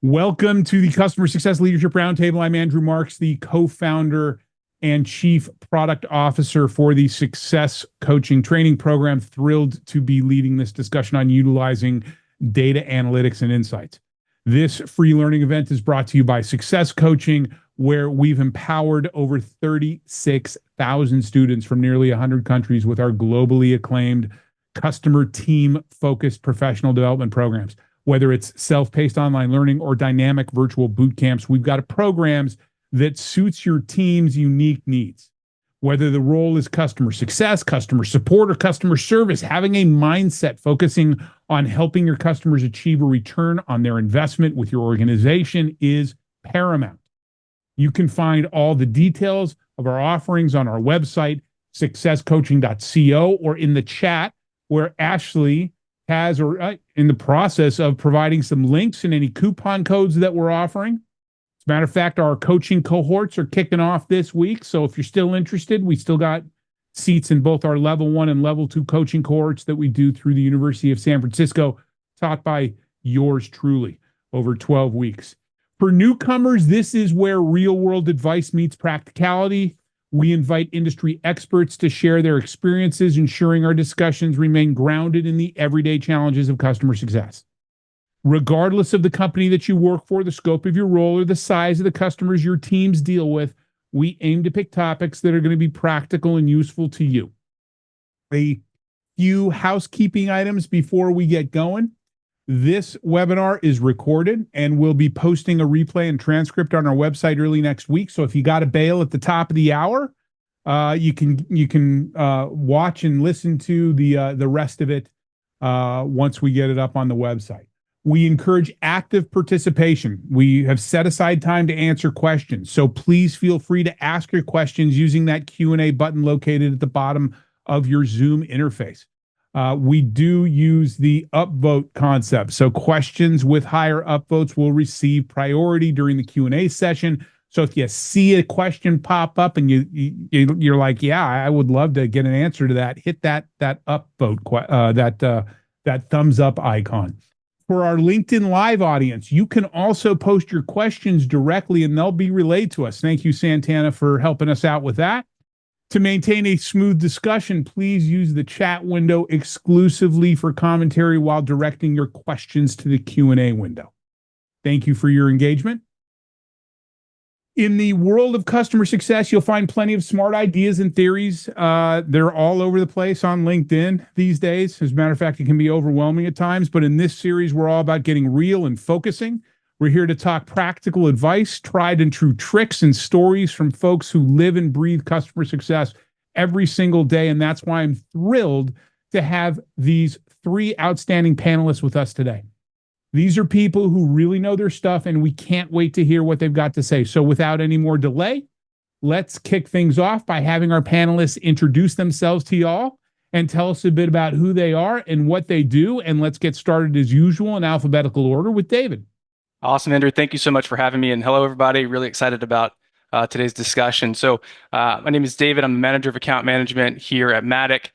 Welcome to the Customer Success Leadership Roundtable. I'm Andrew Marks, the co-founder and chief product officer for the Success Coaching Training Program. Thrilled to be leading this discussion on utilizing data analytics and insights. This free learning event is brought to you by Success Coaching, where we've empowered over 36,000 students from nearly 100 countries with our globally acclaimed customer team-focused professional development programs. Whether it's self-paced online learning or dynamic virtual boot camps, we've got programs that suits your team's unique needs. Whether the role is customer success, customer support, or customer service, having a mindset focusing on helping your customers achieve a return on their investment with your organization is paramount. You can find all the details of our offerings on our website, successcoaching.co, or in the chat where Ashley has, or in the process of providing some links and any coupon codes that we're offering. As a matter of fact, our coaching cohorts are kicking off this week. So if you're still interested, we still got seats in both our level 1 and level 2 coaching cohorts that we do through the University of San Francisco, taught by yours truly over 12 weeks. For newcomers, this is where real world advice meets practicality. We invite industry experts to share their experiences, ensuring our discussions remain grounded in the everyday challenges of customer success. Regardless of the company that you work for, the scope of your role, or the size of the customers your teams deal with, we aim to pick topics that are going to be practical and useful to you. A few housekeeping items before we get going. This webinar is recorded, and we'll be posting a replay and transcript on our website early next week. So if you got to bail at the top of the hour, you can watch and listen to the rest of it once we get it up on the website. We encourage active participation. We have set aside time to answer questions, so please feel free to ask your questions using that Q&A button located at the bottom of your Zoom interface. We do use the upvote concept. So questions with higher upvotes will receive priority during the Q&A session. So if you see a question pop up and you're like, yeah, I would love to get an answer to that, hit that upvote, that thumbs up icon. For our LinkedIn Live audience, you can also post your questions directly and they'll be relayed to us. Thank you, Santana, for helping us out with that. To maintain a smooth discussion, please use the chat window exclusively for commentary while directing your questions to the Q&A window. Thank you for your engagement. In the world of customer success, you'll find plenty of smart ideas and theories. They're all over the place on LinkedIn these days. As a matter of fact, it can be overwhelming at times, but in this series, we're all about getting real and focusing. We're here to talk practical advice, tried and true tricks, and stories from folks who live and breathe customer success every single day. And that's why I'm thrilled to have these three outstanding panelists with us today. These are people who really know their stuff, and we can't wait to hear what they've got to say. So without any more delay, let's kick things off by having our panelists introduce themselves to y'all and tell us a bit about who they are and what they do. And let's get started as usual in alphabetical order with David. Awesome, Andrew. Thank you so much for having me. And hello, everybody. Really excited about today's discussion. So my name is David. I'm the manager of account management here at Matic.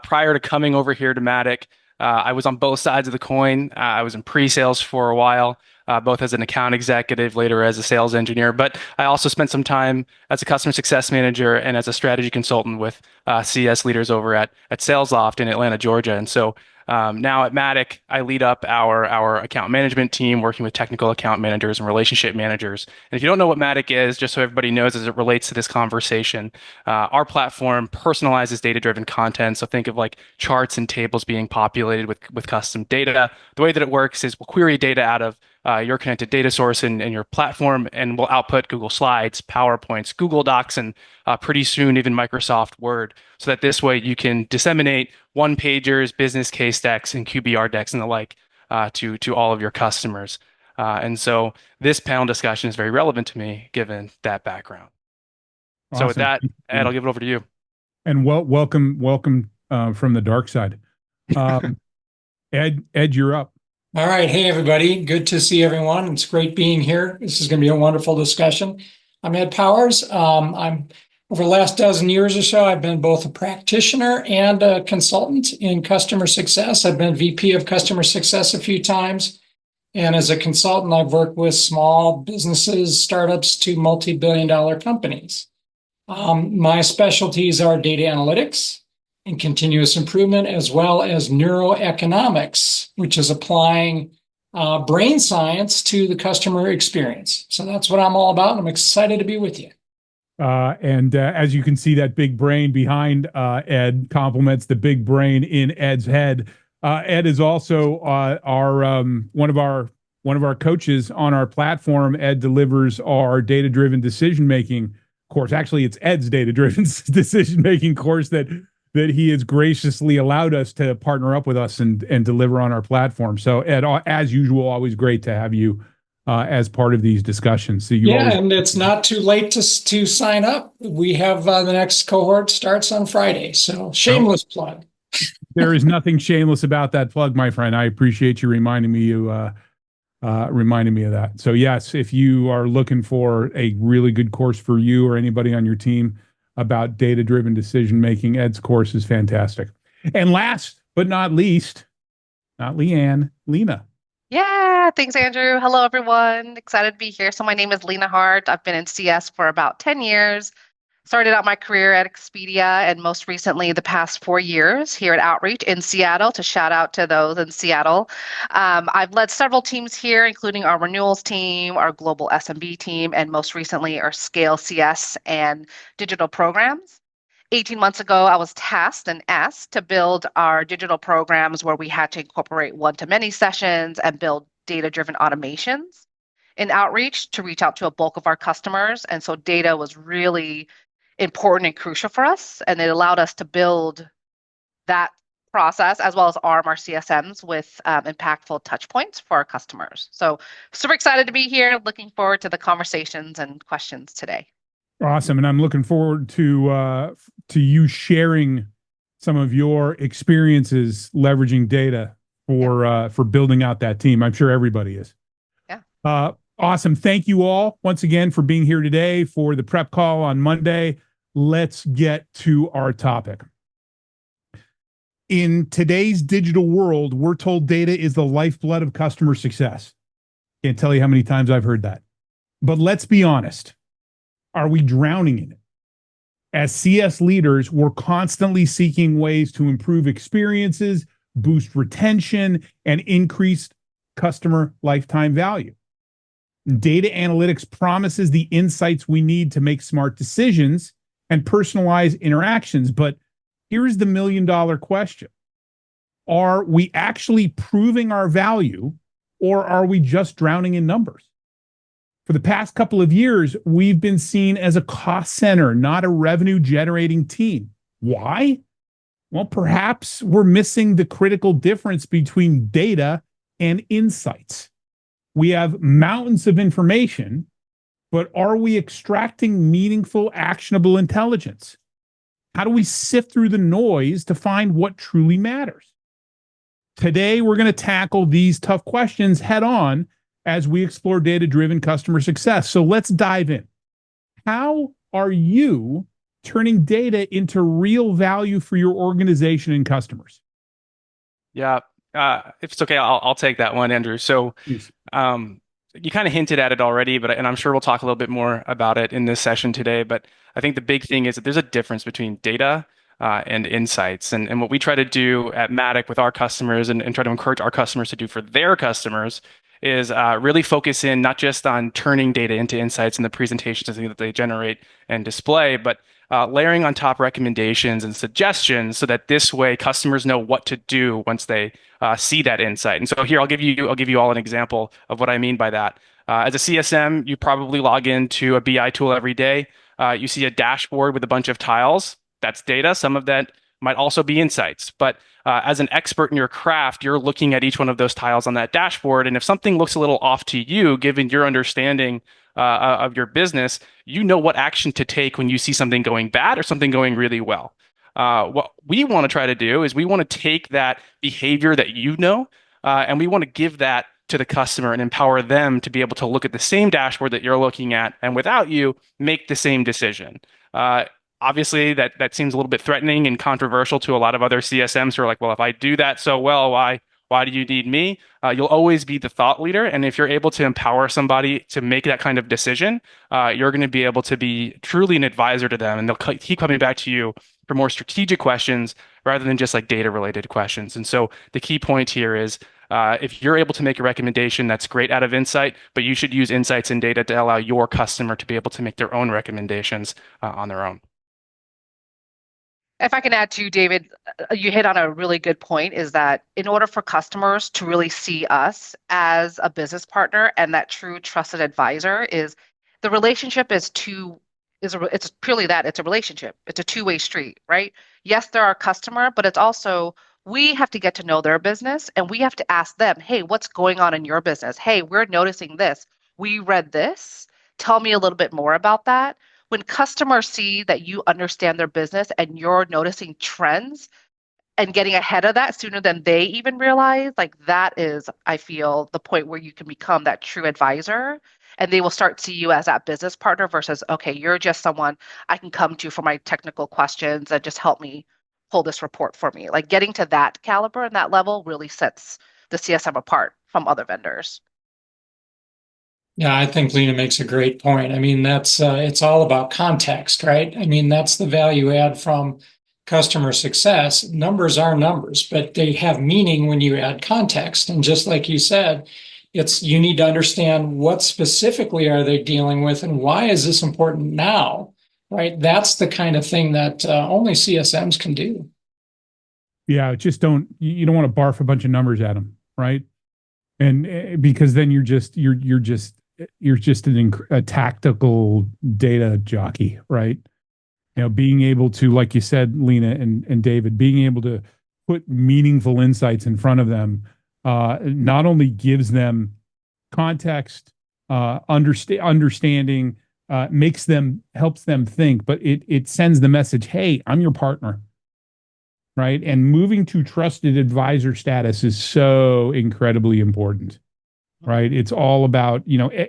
Prior to coming over here to Matic, I was on both sides of the coin. I was in pre-sales for a while, both as an account executive, later as a sales engineer. But I also spent some time as a customer success manager and as a strategy consultant with CS leaders over at SalesLoft in Atlanta, Georgia. And so now at Matic, I lead up our account management team, working with technical account managers and relationship managers. And if you don't know what Matic is, just so everybody knows as it relates to this conversation, our platform personalizes data-driven content. So think of like charts and tables being populated with custom data. The way that it works is we'll query data out of your connected data source in your platform, and we'll output Google Slides, PowerPoints, Google Docs, and pretty soon even Microsoft Word, so that this way you can disseminate one-pagers, business case decks, and QBR decks and the like to all of your customers. And so this panel discussion is very relevant to me, given that background. Awesome. So with that, Ed, I'll give it over to you. And welcome from the dark side. Ed, you're up. All right. Hey, everybody. Good to see everyone. It's great being here. This is going to be a wonderful discussion. I'm Ed Powers. I'm over the last dozen years or so, I've been both a practitioner and a consultant in customer success. I've been VP of customer success a few times. And as a consultant, I've worked with small businesses, startups to multi-billion-dollar companies. My specialties are data analytics and continuous improvement, as well as neuroeconomics, which is applying brain science to the customer experience. So that's what I'm all about. I'm excited to be with you. And as you can see, that big brain behind Ed complements the big brain in Ed's head. Ed is also our one of our coaches on our platform. Ed delivers our data-driven decision-making course. Actually, it's Ed's data-driven decision-making course that he has graciously allowed us to partner up with us and deliver on our platform. So Ed, as usual, always great to have you as part of these discussions. So and it's not too late to sign up. We have the next cohort starts on Friday. So shameless plug. There is nothing shameless about that plug, my friend. I appreciate you reminding me of that. So yes, if you are looking for a really good course for you or anybody on your team about data-driven decision-making, Ed's course is fantastic. And last but not least, not Leanne, Leana. Yeah, thanks, Andrew. Hello, everyone. Excited to be here. So my name is Leana Hart. I've been in CS for about 10 years. Started out my career at Expedia and most recently the past 4 years here at Outreach in Seattle, to shout out to those in Seattle. I've led several teams here, including our renewals team, our global SMB team, and most recently our scale CS and digital programs. 18 months ago, I was tasked and asked to build our digital programs where we had to incorporate one-to-many sessions and build data-driven automations in Outreach to reach out to a bulk of our customers. And so data was really important and crucial for us. And it allowed us to build that process as well as arm our CSMs with impactful touch points for our customers. So super excited to be here. Looking forward to the conversations and questions today. Awesome. And I'm looking forward to you sharing some of your experiences leveraging data for building out that team. I'm sure everybody is. Yeah. Awesome. Thank you all once again for being here today for the prep call on Monday. Let's get to our topic. In today's digital world, we're told data is the lifeblood of customer success. Can't tell you how many times I've heard that. But let's be honest. Are we drowning in it? As CS leaders, we're constantly seeking ways to improve experiences, boost retention, and increase customer lifetime value. Data analytics promises the insights we need to make smart decisions and personalize interactions. But here's the million-dollar question. Are we actually proving our value, or are we just drowning in numbers? For the past couple of years, we've been seen as a cost center, not a revenue-generating team. Why? Well, perhaps we're missing the critical difference between data and insights. We have mountains of information, but are we extracting meaningful, actionable intelligence? How do we sift through the noise to find what truly matters? Today, we're going to tackle these tough questions head on as we explore data-driven customer success. So let's dive in. How are you turning data into real value for your organization and customers? Yeah, if it's okay, I'll take that one, Andrew. So you kind of hinted at it already, and I'm sure we'll talk a little bit more about it in this session today. But I think the big thing is that there's a difference between data and insights. And what we try to do at Matic with our customers and try to encourage our customers to do for their customers is really focus in not just on turning data into insights in the presentations that they generate and display, but layering on top recommendations and suggestions so that this way customers know what to do once they see that insight. And so here I'll give you all an example of what I mean by that. As a CSM, you probably log into a BI tool every day. You see a dashboard with a bunch of tiles. That's data. Some of that might also be insights. But as an expert in your craft, you're looking at each one of those tiles on that dashboard. And if something looks a little off to you, given your understanding of your business, you know what action to take when you see something going bad or something going really well. What we want to try to do is we want to take that behavior that you know, and we want to give that to the customer and empower them to be able to look at the same dashboard that you're looking at and without you make the same decision. Obviously, that seems a little bit threatening and controversial to a lot of other CSMs who are like, well, if I do that so well, why Why do you need me? You'll always be the thought leader. And if you're able to empower somebody to make that kind of decision, you're going to be able to be truly an advisor to them. And they'll keep coming back to you for more strategic questions rather than just like data related questions. And so the key point here is if you're able to make a recommendation, that's great out of insight, but you should use insights and data to allow your customer to be able to make their own recommendations on their own. If I can add to David, you hit on a really good point, is that in order for customers to really see us as a business partner and that true trusted advisor, is the relationship it's purely that, it's a relationship. It's a two-way street, right? Yes, they're our customer, but it's also we have to get to know their business and we have to ask them, hey, what's going on in your business? Hey, we're noticing this. We read this. Tell me a little bit more about that. When customers see that you understand their business and you're noticing trends and getting ahead of that sooner than they even realize, like that is, I feel, the point where you can become that true advisor and they will start to see you as that business partner versus, okay, you're just someone I can come to for my technical questions and just help me pull this report for me. Like getting to that caliber and that level really sets the CSM apart from other vendors. Yeah, I think Leana makes a great point. I mean, that's it's all about context, right? I mean, that's the value add from customer success. Numbers are numbers, but they have meaning when you add context. And just like you said, it's you need to understand what specifically are they dealing with and why is this important now, right? That's the kind of thing that only CSMs can do. Yeah, just you don't want to barf a bunch of numbers at them, right? And because then you're just a tactical data jockey, right? You know, being able to, like you said, Leana and David, being able to put meaningful insights in front of them, not only gives them context, understanding, helps them think, but it sends the message, hey, I'm your partner, right? And moving to trusted advisor status is so incredibly important. Right. It's all about,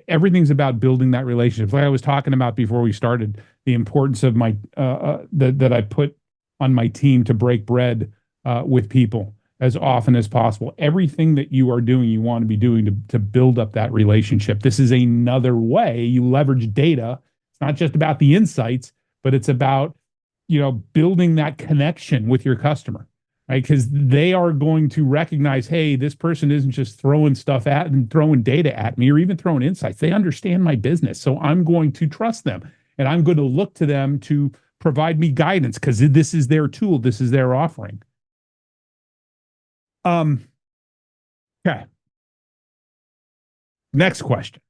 everything's about building that relationship. Like I was talking about before we started, the importance of my that I put on my team to break bread with people as often as possible. Everything that you are doing, you want to be doing to build up that relationship. This is another way you leverage data. It's not just about the insights, but it's about, building that connection with your customer. Right, because they are going to recognize, hey, this person isn't just throwing stuff at and throwing data at me or even throwing insights. They understand my business. So I'm going to trust them and I'm going to look to them to provide me guidance because this is their tool. This is their offering. Okay. Next question.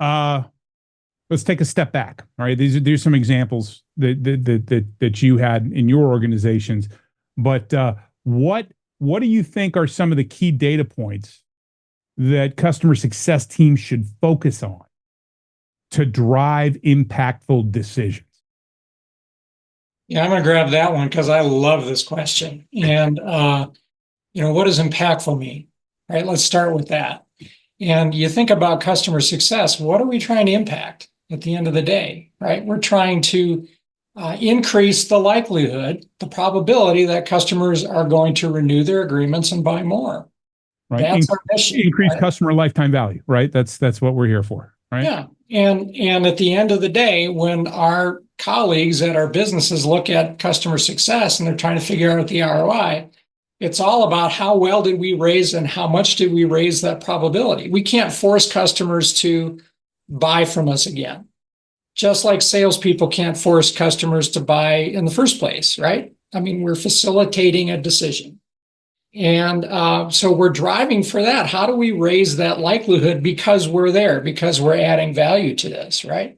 Let's take a step back. All right. These are some examples that you had in your organizations. But what do you think are some of the key data points that customer success teams should focus on to drive impactful decisions? Yeah, I'm going to grab that one because I love this question. And, what does impactful mean? Right, let's start with that. And you think about customer success, what are we trying to impact at the end of the day, right? We're trying to increase the likelihood, the probability that customers are going to renew their agreements and buy more. Right. That's our mission. Increase right? Customer lifetime value, right? That's what we're here for, right? Yeah. And at the end of the day, when our colleagues at our businesses look at customer success and they're trying to figure out the ROI, it's all about how well did we raise and how much did we raise that probability. We can't force customers to buy from us again. Just like salespeople can't force customers to buy in the first place, right? I mean, we're facilitating a decision. And so we're driving for that. How do we raise that likelihood because we're there, because we're adding value to this, right?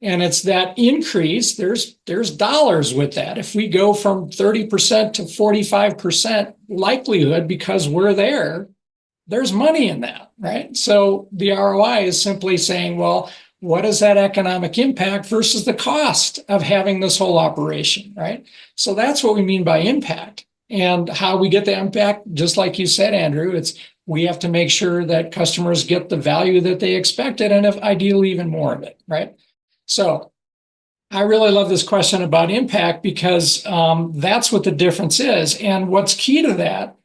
And it's that increase, there's dollars with that. If we go from 30% to 45% likelihood because we're there, there's money in that, right? So the ROI is simply saying, well, what is that economic impact versus the cost of having this whole operation, right? So that's what we mean by impact. And how we get the impact, just like you said, Andrew, we have to make sure that customers get the value that they expected and if ideally even more of it, right? So I really love this question about impact because that's what the difference is. And what's key to that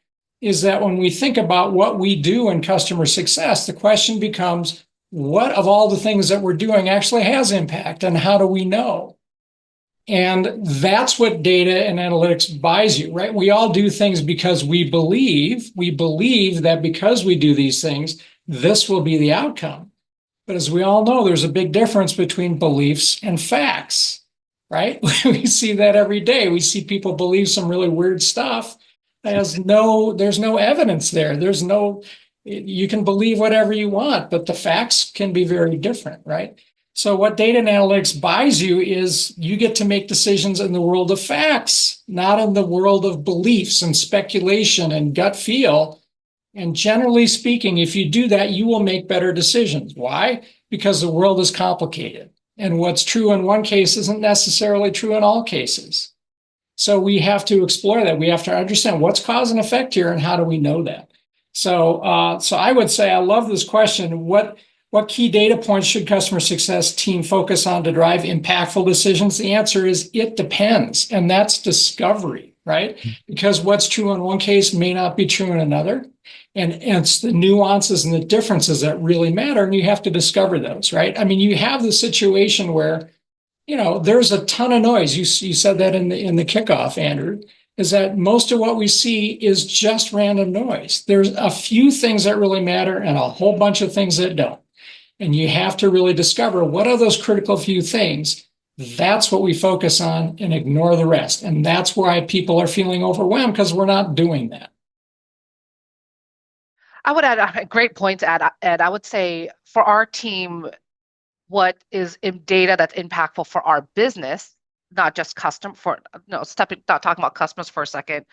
is that when we think about what we do in customer success, the question becomes, what of all the things that we're doing actually has impact, and how do we know? And that's what data and analytics buys you, right? We all do things because we believe that because we do these things, this will be the outcome. But as we all know, there's a big difference between beliefs and facts, right? We see that every day. We see people believe some really weird stuff. There's no evidence there. You can believe whatever you want, but the facts can be very different, right? So what data and analytics buys you is you get to make decisions in the world of facts, not in the world of beliefs and speculation and gut feel. And generally speaking, if you do that, you will make better decisions. Why? Because the world is complicated. And what's true in one case isn't necessarily true in all cases. So we have to explore that. We have to understand what's cause and effect here, and how do we know that? So I would say I love this question. What key data points should customer success team focus on to drive impactful decisions? The answer is it depends, and that's discovery, right? Because what's true in one case may not be true in another, and it's the nuances and the differences that really matter, and you have to discover those, right? I mean, you have the situation where, there's a ton of noise. You said that in the kickoff, Andrew, is that most of what we see is just random noise. There's a few things that really matter and a whole bunch of things that don't. And you have to really discover what are those critical few things. That's what we focus on and ignore the rest. And that's why people are feeling overwhelmed, because we're not doing that. I would add a great point to add, Ed. I would say for our team, what is in data that's impactful for our business, not just not talking about customers for a second,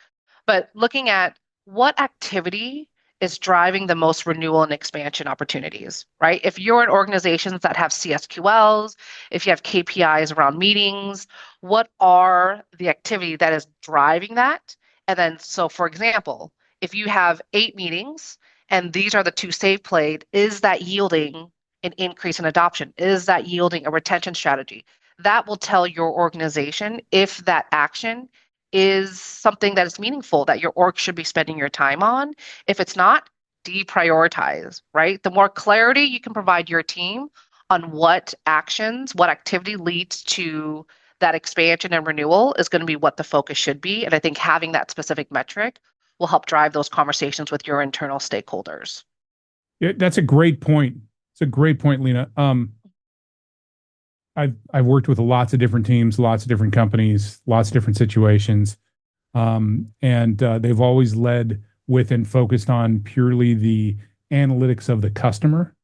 but looking at what activity is driving the most renewal and expansion opportunities, right? If you're in organizations that have CSQLs, if you have KPIs around meetings, what are the activity that is driving that? And then, so for example, if you have 8 meetings and these are the 2 save played, is that yielding an increase in adoption? Is that yielding a retention strategy? That will tell your organization if that action is something that is meaningful that your org should be spending your time on. If it's not, deprioritize, right? The more clarity you can provide your team on what actions, what activity leads to that expansion and renewal is going to be what the focus should be. And I think having that specific metric will help drive those conversations with your internal stakeholders. Yeah, that's a great point. It's a great point, Leana. I've worked with lots of different teams, lots of different companies, lots of different situations, and they've always led with and focused on purely the analytics of the customer.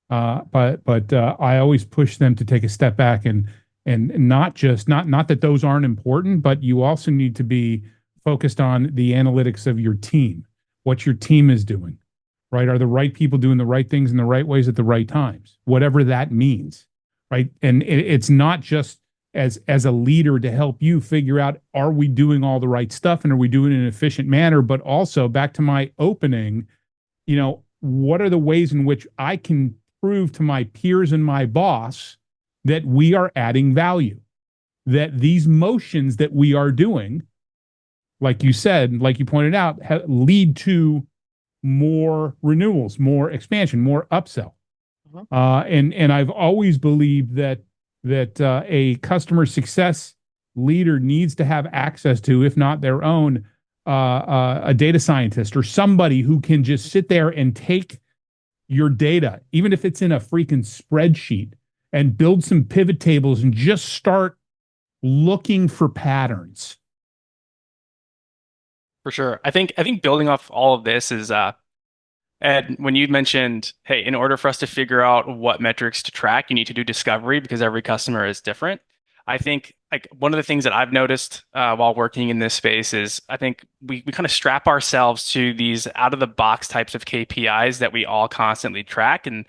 But I always push them to take a step back and not that those aren't important, but you also need to be focused on the analytics of your team, what your team is doing, right? Are the right people doing the right things in the right ways at the right times, whatever that means, right? And it's not just as a leader to help you figure out, are we doing all the right stuff and are we doing it in an efficient manner? But also back to my opening, what are the ways in which I can prove to my peers and my boss that we are adding value, that these motions that we are doing, like you said, like you pointed out, lead to more renewals, more expansion, more upsell. And I've always believed that a customer success leader needs to have access to, if not their own, a data scientist or somebody who can just sit there and take your data, even if it's in a freaking spreadsheet, and build some pivot tables and just start looking for patterns. For sure. I think building off all of this is Ed, when you mentioned, hey, in order for us to figure out what metrics to track, you need to do discovery because every customer is different. I think like one of the things that I've noticed while working in this space is I think we kind of strap ourselves to these out of the box types of KPIs that we all constantly track. And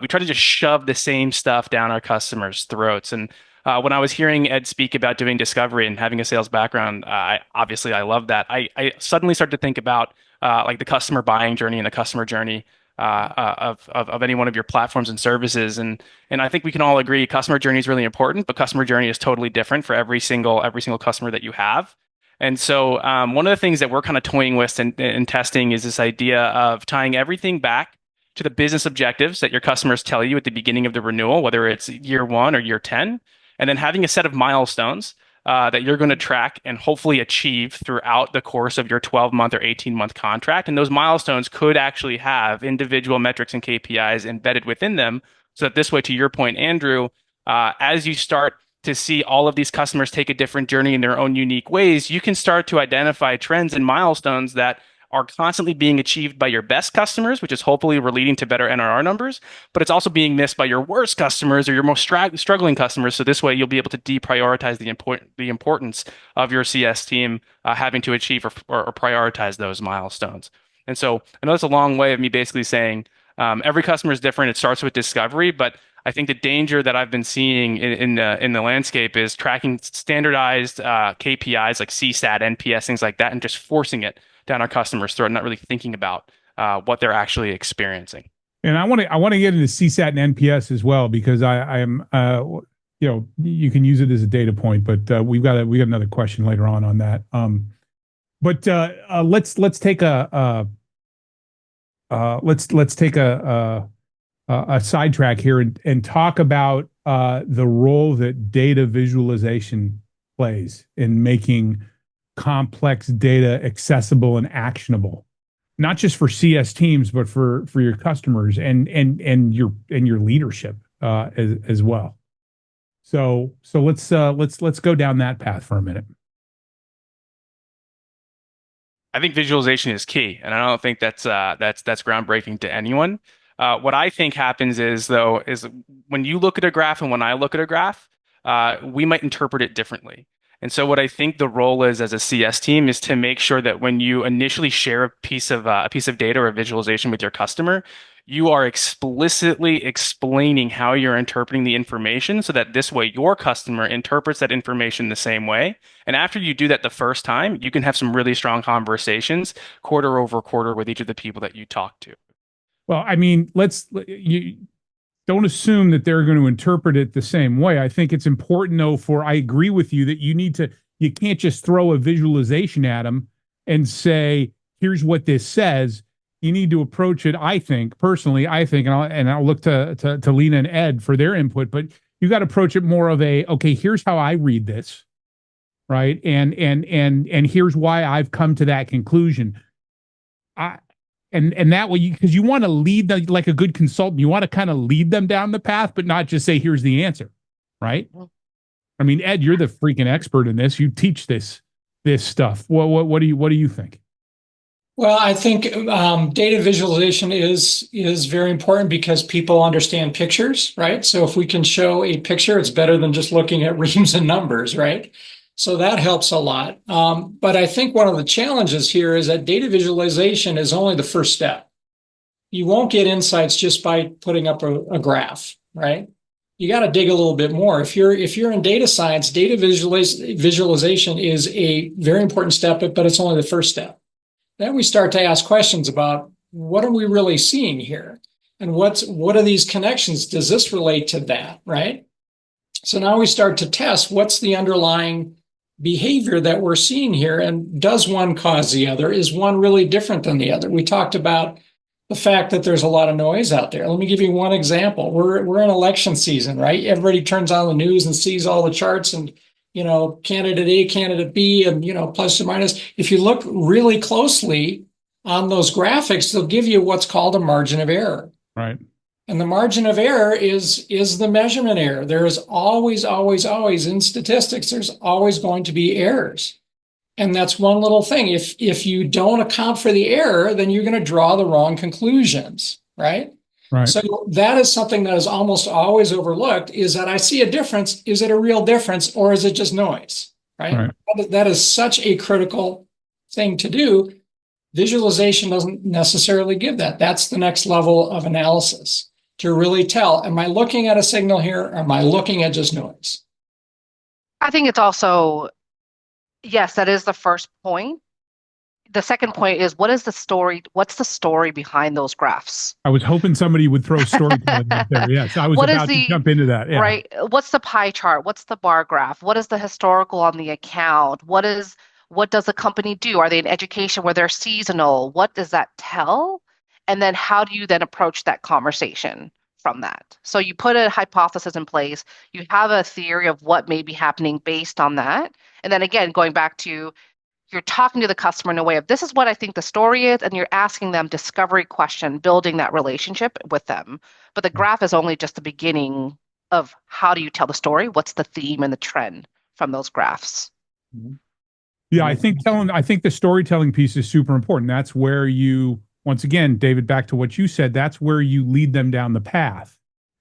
we try to just shove the same stuff down our customers' throats. And when I was hearing Ed speak about doing discovery and having a sales background, I love that. I suddenly started to think about like the customer buying journey and the customer journey of any one of your platforms and services. And I think we can all agree customer journey is really important, but customer journey is totally different for every single customer that you have. And so one of the things that we're kind of toying with and testing is this idea of tying everything back to the business objectives that your customers tell you at the beginning of the renewal, whether it's year 1 or year 10, and then having a set of milestones that you're going to track and hopefully achieve throughout the course of your 12-month or 18-month contract. And those milestones could actually have individual metrics and KPIs embedded within them. So that this way, to your point, Andrew, as you start to see all of these customers take a different journey in their own unique ways, you can start to identify trends and milestones that are constantly being achieved by your best customers, which is hopefully leading to better NRR numbers, but it's also being missed by your worst customers or your most struggling customers. So this way, you'll be able to deprioritize the importance of your CS team having to achieve or prioritize those milestones. And so I know that's a long way of me basically saying every customer is different. It starts with discovery, but I think the danger that I've been seeing in the landscape is tracking standardized KPIs like CSAT, NPS, things like that, and just forcing it down our customers' throat, not really thinking about what they're actually experiencing. And I want to get into CSAT and NPS as well, because I am you can use it as a data point, but we got another question later on that. But let's take a sidetrack here and talk about the role that data visualization plays in making complex data accessible and actionable, not just for CS teams, but for your customers and your leadership as well. So let's go down that path for a minute. I think visualization is key, and I don't think that's groundbreaking to anyone. What I think happens is when you look at a graph and when I look at a graph, we might interpret it differently. And so what I think the role is as a CS team is to make sure that when you initially share a piece of data or a visualization with your customer, you are explicitly explaining how you're interpreting the information so that this way your customer interprets that information the same way. And after you do that the first time, you can have some really strong conversations quarter over quarter with each of the people that you talk to. Well, I mean, you don't assume that they're going to interpret it the same way. I think it's important, though, I agree with you that you can't just throw a visualization at them and say, here's what this says. You need to approach it, I think, and I'll look to Leana and Ed for their input, but you got to approach it more of okay, here's how I read this, right? And here's why I've come to that conclusion. And that way, because you want to lead them like a good consultant, you want to kind of lead them down the path, but not just say, here's the answer, right? I mean, Ed, you're the freaking expert in this. You teach this stuff. What do you think? Well, I think data visualization is very important because people understand pictures, right? So if we can show a picture, it's better than just looking at reams and numbers, right? So that helps a lot. But I think one of the challenges here is that data visualization is only the first step. You won't get insights just by putting up a graph, right? You got to dig a little bit more. If you're in data science, data visualization is a very important step, but it's only the first step. Then we start to ask questions about what are we really seeing here? And what are these connections? Does this relate to that, right? So now we start to test what's the underlying behavior that we're seeing here, and does one cause the other? Is one really different than the other? We talked about the fact that there's a lot of noise out there. Let me give you one example. We're in election season, right? Everybody turns on the news and sees all the charts and candidate A, candidate B, and plus or minus. If you look really closely on those graphics, they'll give you what's called a margin of error. Right. And the margin of error is the measurement error. There is always in statistics, there's always going to be errors. And that's one little thing. If you don't account for the error, then you're going to draw the wrong conclusions, right? Right. So that is something that is almost always overlooked, is that I see a difference. Is it a real difference or is it just noise, right? That is such a critical thing to do. Visualization doesn't necessarily give that. That's the next level of analysis to really tell, am I looking at a signal here or am I looking at just noise? I think it's also, yes, that is the first point. The second point is, what is the story? What's the story behind those graphs? I was hoping somebody would throw storytelling out there. Yes, I was about to jump into that. Yeah. Right. What's the pie chart? What's the bar graph? What is the historical on the account? What is What does the company do? Are they in education where they're seasonal? What does that tell? And then how do you then approach that conversation from that? So you put a hypothesis in place, you have a theory of what may be happening based on that. And then again, going back to you're talking to the customer in a way of this is what I think the story is, and you're asking them discovery question, building that relationship with them. But the graph is only just the beginning of how do you tell the story? What's the theme and the trend from those graphs? Yeah, I think the storytelling piece is super important. That's where you, once again, David, back to what you said, that's where you lead them down the path.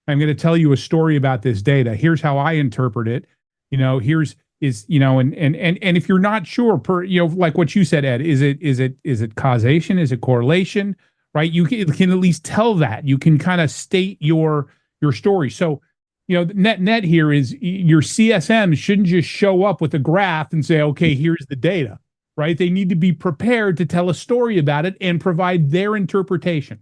I'm going to tell you a story about this data. Here's how I interpret it. Here's and if you're not sure, like what you said, Ed, is it causation? Is it correlation? Right? You can at least tell that. You can kind of state your story. So, the net here is your CSM shouldn't just show up with a graph and say, okay, here's the data, right? They need to be prepared to tell a story about it and provide their interpretation.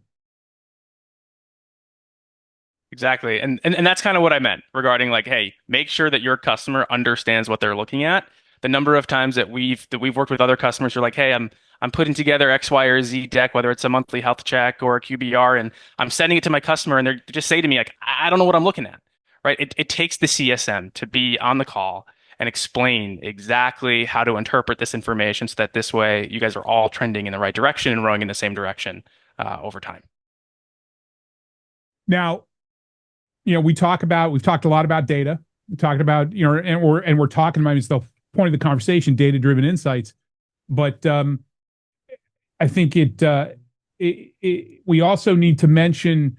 Exactly. And that's kind of what I meant regarding like, hey, make sure that your customer understands what they're looking at. The number of times that we've worked with other customers who are like, hey, I'm putting together X, Y, or Z deck, whether it's a monthly health check or a QBR, and I'm sending it to my customer, and they just say to me, like, I don't know what I'm looking at. Right? It takes the CSM to be on the call and explain exactly how to interpret this information so that this way you guys are all trending in the right direction and rowing in the same direction over time. Now, we've talked a lot about data. We talked about, and we're talking about, it's the point of the conversation, data-driven insights. But I think we also need to mention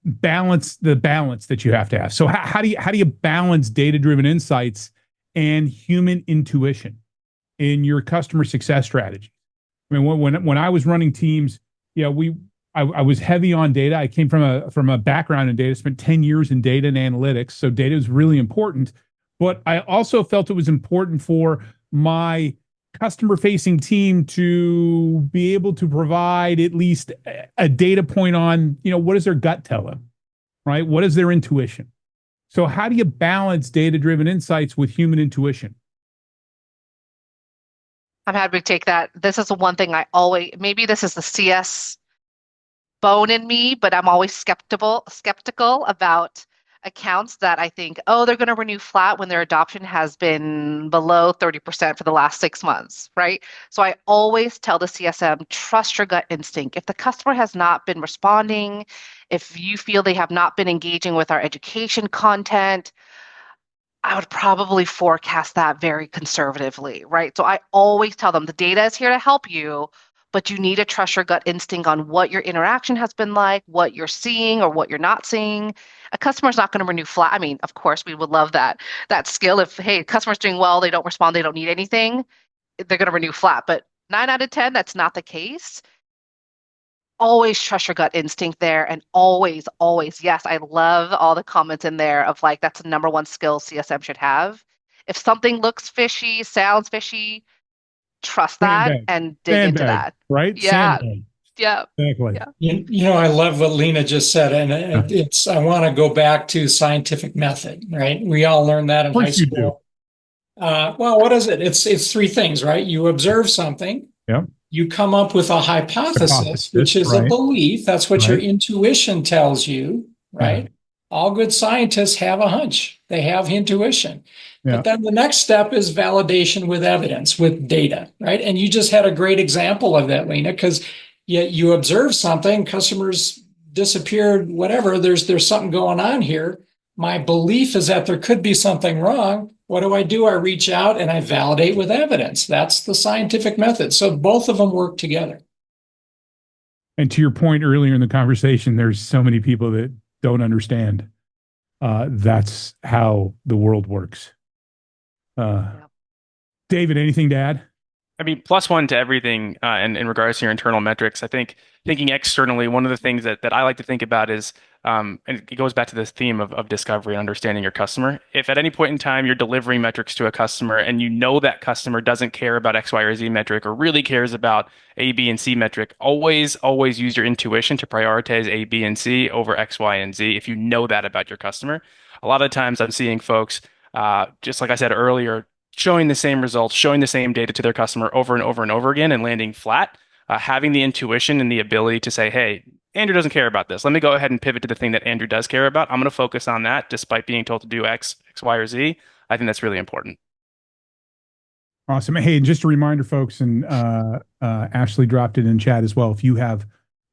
balance that you have to have. So how do you balance data-driven insights and human intuition in your customer success strategy? I mean, when I was running teams, I was heavy on data. I came from a background in data, spent 10 years in data and analytics. So data is really important. But I also felt it was important for my customer-facing team to be able to provide at least a data point on, what does their gut tell them, right? What is their intuition? So how do you balance data-driven insights with human intuition? I'm happy to take that. This is the one thing maybe this is the CS bone in me, but I'm always skeptical about accounts that I think, oh, they're going to renew flat when their adoption has been below 30% for the last 6 months, right? So I always tell the CSM, trust your gut instinct. If the customer has not been responding, if you feel they have not been engaging with our education content, I would probably forecast that very conservatively, right? So I always tell them the data is here to help you, but you need to trust your gut instinct on what your interaction has been like, what you're seeing or what you're not seeing. A customer's not going to renew flat. I mean, of course, we would love that skill. If, hey, customer's doing well, they don't respond, they don't need anything, they're going to renew flat. But 9 out of 10, that's not the case. Always trust your gut instinct there. And always, yes, I love all the comments in there of like, that's the number one skill CSM should have. If something looks fishy, sounds fishy, trust that and dig into that. Right? Yeah. Sandbag. Yeah. Exactly. Yeah. I love what Leana just said, and I want to go back to scientific method, right? We all learned that in high school. Well, what is it? It's 3 things, right? You observe something. Yeah. You come up with a hypothesis, which is a belief. That's what your intuition tells you, right? Yeah. All good scientists have a hunch. They have intuition. Yeah. But then the next step is validation with evidence, with data, right? And you just had a great example of that, Leana, because you observe something, customers disappeared, whatever, there's something going on here. My belief is that there could be something wrong. What do? I reach out and I validate with evidence. That's the scientific method. So both of them work together. And to your point earlier in the conversation, there's so many people that don't understand. That's how the world works. David, anything to add? I mean, +1 to everything in regards to your internal metrics. I think thinking externally, one of the things that I like to think about is, and it goes back to this theme of discovery and understanding your customer. If at any point in time you're delivering metrics to a customer and you know that customer doesn't care about X, Y, or Z metric or really cares about A, B, and C metric, always use your intuition to prioritize A, B, and C over X, Y, and Z if you know that about your customer. A lot of times I'm seeing folks, just like I said earlier, showing the same results, showing the same data to their customer over and over and over again and landing flat, having the intuition and the ability to say, hey, Andrew doesn't care about this. Let me go ahead and pivot to the thing that Andrew does care about. I'm going to focus on that despite being told to do X, Y, or Z. I think that's really important. Awesome. Hey, and just a reminder, folks, and Ashley dropped it in chat as well. If you have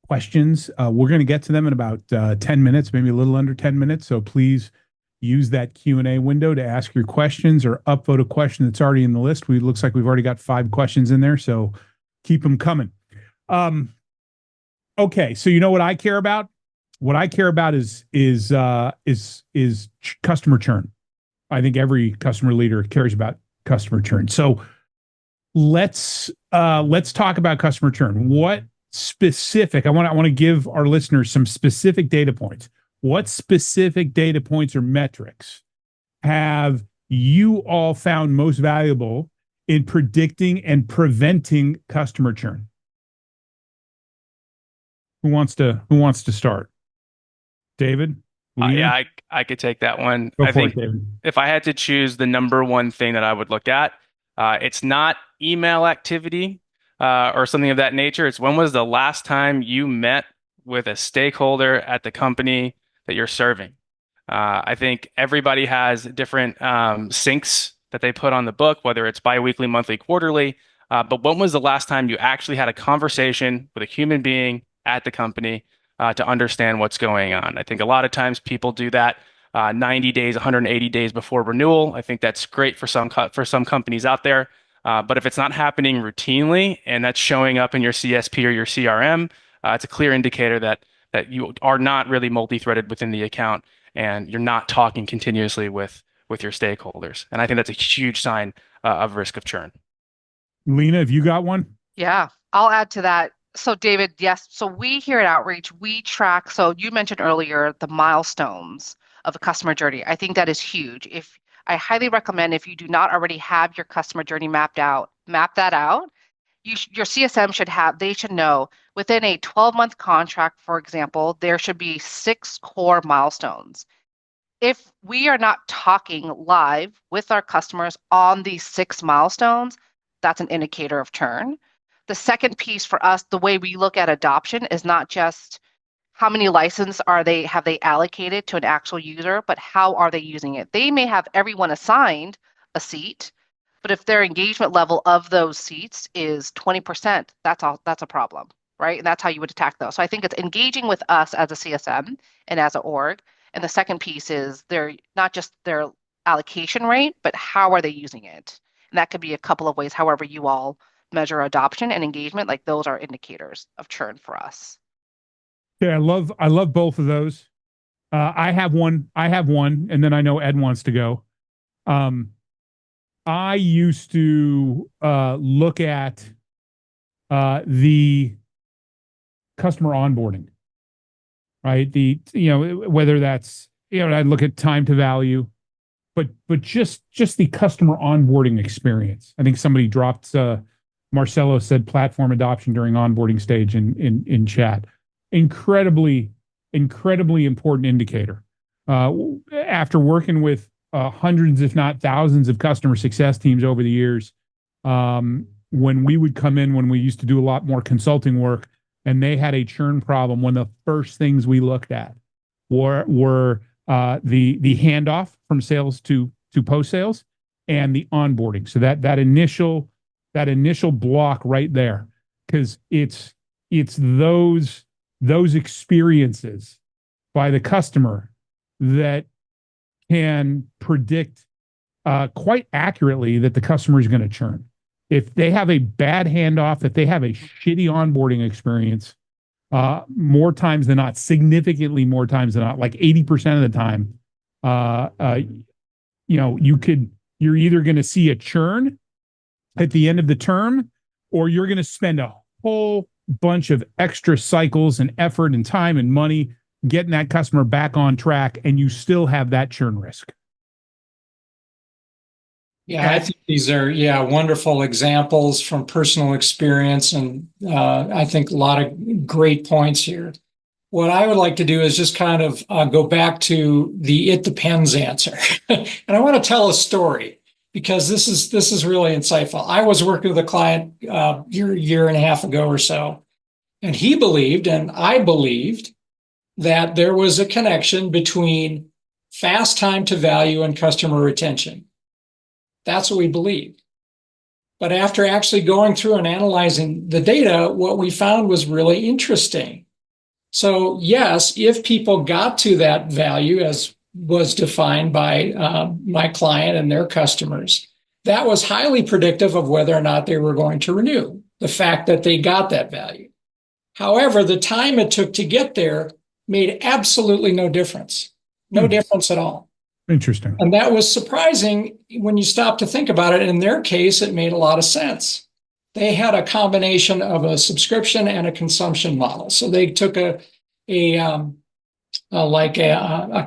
questions, we're going to get to them in about 10 minutes, maybe a little under 10 minutes. So please use that Q&A window to ask your questions or upvote a question that's already in the list. It looks like we've already got 5 questions in there, so keep them coming. Okay, so you know what I care about? What I care about is customer churn. I think every customer leader cares about customer churn. So let's talk about customer churn. What specific? I want to give our listeners some specific data points. What specific data points or metrics have you all found most valuable in predicting and preventing customer churn? Who wants to start? David? Yeah, I could take that one. Go for it, David. If I had to choose the number one thing that I would look at, it's not email activity or something of that nature. It's when was the last time you met with a stakeholder at the company that you're serving. I think everybody has different syncs that they put on the book, whether it's biweekly, monthly, quarterly. But when was the last time you actually had a conversation with a human being at the company to understand what's going on? I think a lot of times people do that 90 days, 180 days before renewal. I think that's great for some companies out there. But if it's not happening routinely and that's showing up in your CSP or your CRM, it's a clear indicator that you are not really multi-threaded within the account and you're not talking continuously with your stakeholders. And I think that's a huge sign of risk of churn. Leana, have you got one? Yeah, I'll add to that. So David, yes. So we here at Outreach, we track, so you mentioned earlier the milestones of a customer journey. I think that is huge. I highly recommend, if you do not already have your customer journey mapped out, map that out. Your CSM should know within a 12-month contract, for example, there should be 6 core milestones. If we are not talking live with our customers on these 6 milestones, that's an indicator of churn. The second piece for us, the way we look at adoption, is not just how many licenses have they allocated to an actual user, but how are they using it? They may have everyone assigned a seat, but if their engagement level of those seats is 20%, that's a problem, right? And that's how you would attack those. So I think it's engaging with us as a CSM and as an org. And the second piece is not just their allocation rate, but how are they using it? And that could be a couple of ways, however you all measure adoption and engagement. Like, those are indicators of churn for us. Yeah, I love both of those. I have one, and then I know Ed wants to go. I used to look at the customer onboarding, right? Whether that's, I'd look at time to value, but just the customer onboarding experience. I think somebody dropped, Marcelo said platform adoption during onboarding stage in chat. Incredibly important indicator. After working with hundreds, if not thousands, of customer success teams over the years, when we would come in, when we used to do a lot more consulting work, and they had a churn problem, one of the first things we looked at were the handoff from sales to post sales and the onboarding. So that initial block right there, because it's those experiences by the customer that can predict quite accurately that the customer is going to churn. If they have a bad handoff, if they have a shitty onboarding experience, more times than not, significantly more times than not, like 80% of the time, you're either going to see a churn at the end of the term, or you're going to spend a whole bunch of extra cycles and effort and time and money getting that customer back on track, and you still have that churn risk. Yeah, I think these are wonderful examples from personal experience, and I think a lot of great points here. What I would like to do is just kind of go back to the "it depends" answer, and I want to tell a story. because this is really insightful. I was working with a client year and a half ago or so, and he believed, and I believed, that there was a connection between fast time to value and customer retention. That's what we believed. But after actually going through and analyzing the data, what we found was really interesting. So yes, if people got to that value as was defined by my client and their customers, that was highly predictive of whether or not they were going to renew, the fact that they got that value. However, the time it took to get there made absolutely no difference. No difference at all. Interesting. And that was surprising when you stop to think about it. In their case, it made a lot of sense. They had a combination of a subscription and a consumption model. So they took a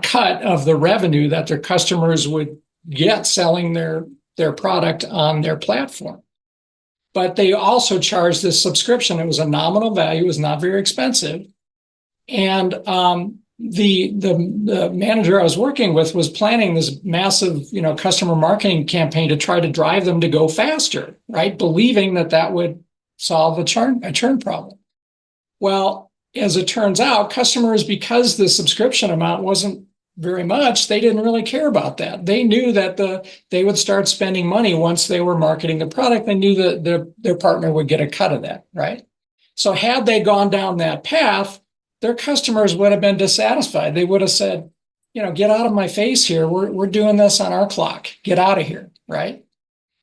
cut of the revenue that their customers would get selling their product on their platform. But they also charged this subscription. It was a nominal value. It was not very expensive. And the manager I was working with was planning this massive, customer marketing campaign to try to drive them to go faster, right? Believing that would solve a churn problem. Well, as it turns out, customers, because the subscription amount wasn't very much, they didn't really care about that. They knew that they would start spending money once they were marketing the product. They knew that their partner would get a cut of that, right? So had they gone down that path, their customers would have been dissatisfied. They would have said, get out of my face here. We're doing this on our clock. Get out of here, right?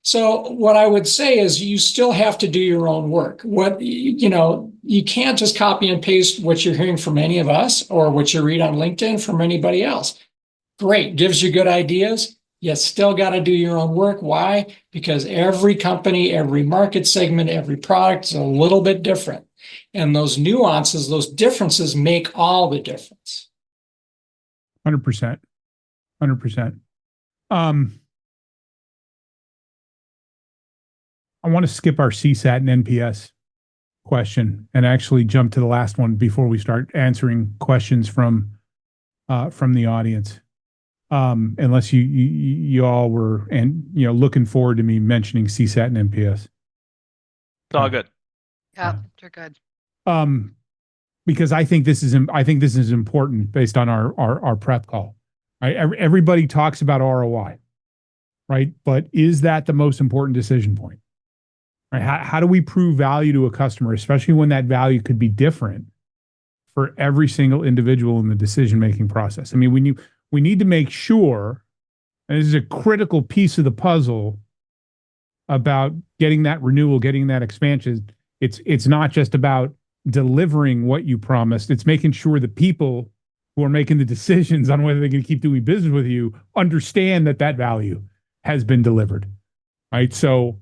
So what I would say is you still have to do your own work. You can't just copy and paste what you're hearing from any of us or what you read on LinkedIn from anybody else. Great, gives you good ideas. You still got to do your own work. Why? Because every company, every market segment, every product is a little bit different. And those nuances, those differences make all the difference. 100%. 100%. I want to skip our CSAT and NPS question and actually jump to the last one before we start answering questions from the audience. Unless you all were looking forward to me mentioning CSAT and NPS. It's all good. Yeah, you're good. Because I think this is important based on our prep call. Right? Everybody talks about ROI, right? But is that the most important decision point? Right? How do we prove value to a customer, especially when that value could be different for every single individual in the decision-making process? I mean, we need to make sure, and this is a critical piece of the puzzle about getting that renewal, getting that expansion. It's not just about delivering what you promised. It's making sure the people who are making the decisions on whether they're going to keep doing business with you understand that value has been delivered, right? So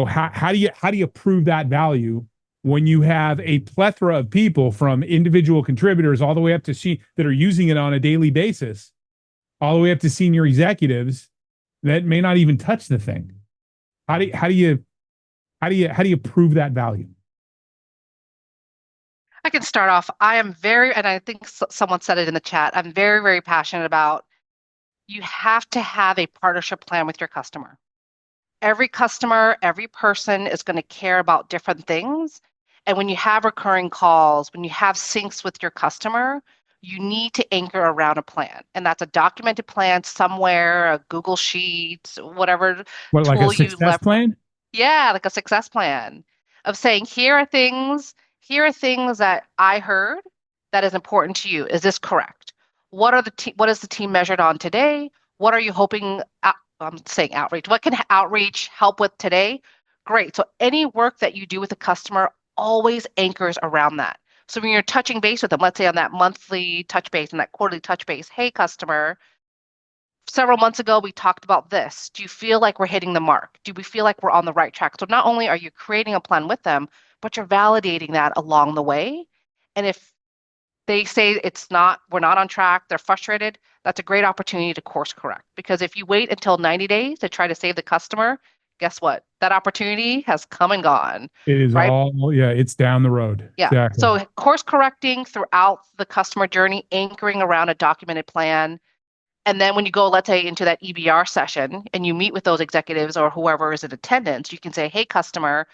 how do you prove that value when you have a plethora of people from individual contributors all the way up to that are using it on a daily basis, all the way up to senior executives that may not even touch the thing? How do you prove that value? I can start off. And I think someone said it in the chat, I'm very, very passionate about you have to have a partnership plan with your customer. Every customer, every person is going to care about different things. And when you have recurring calls, when you have syncs with your customer, you need to anchor around a plan. And that's a documented plan somewhere, a Google Sheet, whatever What, like tool a success plan? Yeah, like a success plan of saying, here are things that I heard that is important to you. Is this correct? What is the team measured on today? What are you hoping? I'm saying outreach. What can outreach help with today? Great. So any work that you do with a customer always anchors around that. So when you're touching base with them, let's say on that monthly touch base and that quarterly touch base, hey, customer, several months ago, we talked about this. Do you feel like we're hitting the mark? Do we feel like we're on the right track? So not only are you creating a plan with them, but you're validating that along the way. And if they say we're not on track, they're frustrated, that's a great opportunity to course correct. Because if you wait until 90 days to try to save the customer, guess what? That opportunity has come and gone. It is right? It's down the road. Yeah. Exactly. So course correcting throughout the customer journey, anchoring around a documented plan, And then when you go, let's say, into that EBR session and you meet with those executives or whoever is in attendance, you can say, hey, customer,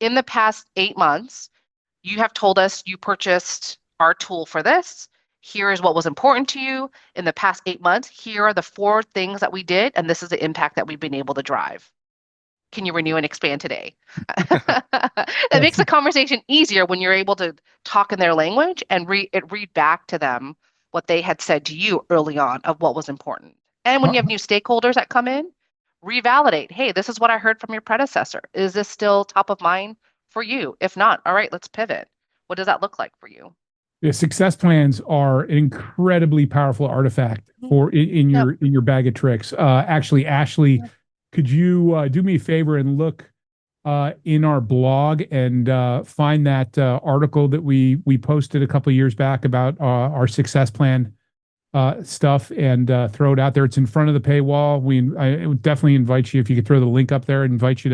in the past 8 months, you have told us you purchased our tool for this. Here is what was important to you in the past 8 months. Here are the 4 things that we did, and this is the impact that we've been able to drive. Can you renew and expand today? That makes the conversation easier when you're able to talk in their language and read back to them what they had said to you early on of what was important. And when you have new stakeholders that come in, revalidate, hey, this is what I heard from your predecessor. Is this still top of mind for you? If not, all right, let's pivot. What does that look like for you? The success plans are an incredibly powerful artifact for in your bag of tricks. Actually, Ashley, could you do me a favor and look in our blog and find that article that we posted a couple of years back about our success plan stuff and throw it out there. It's in front of the paywall. I would definitely invite you, if you could throw the link up there, and invite you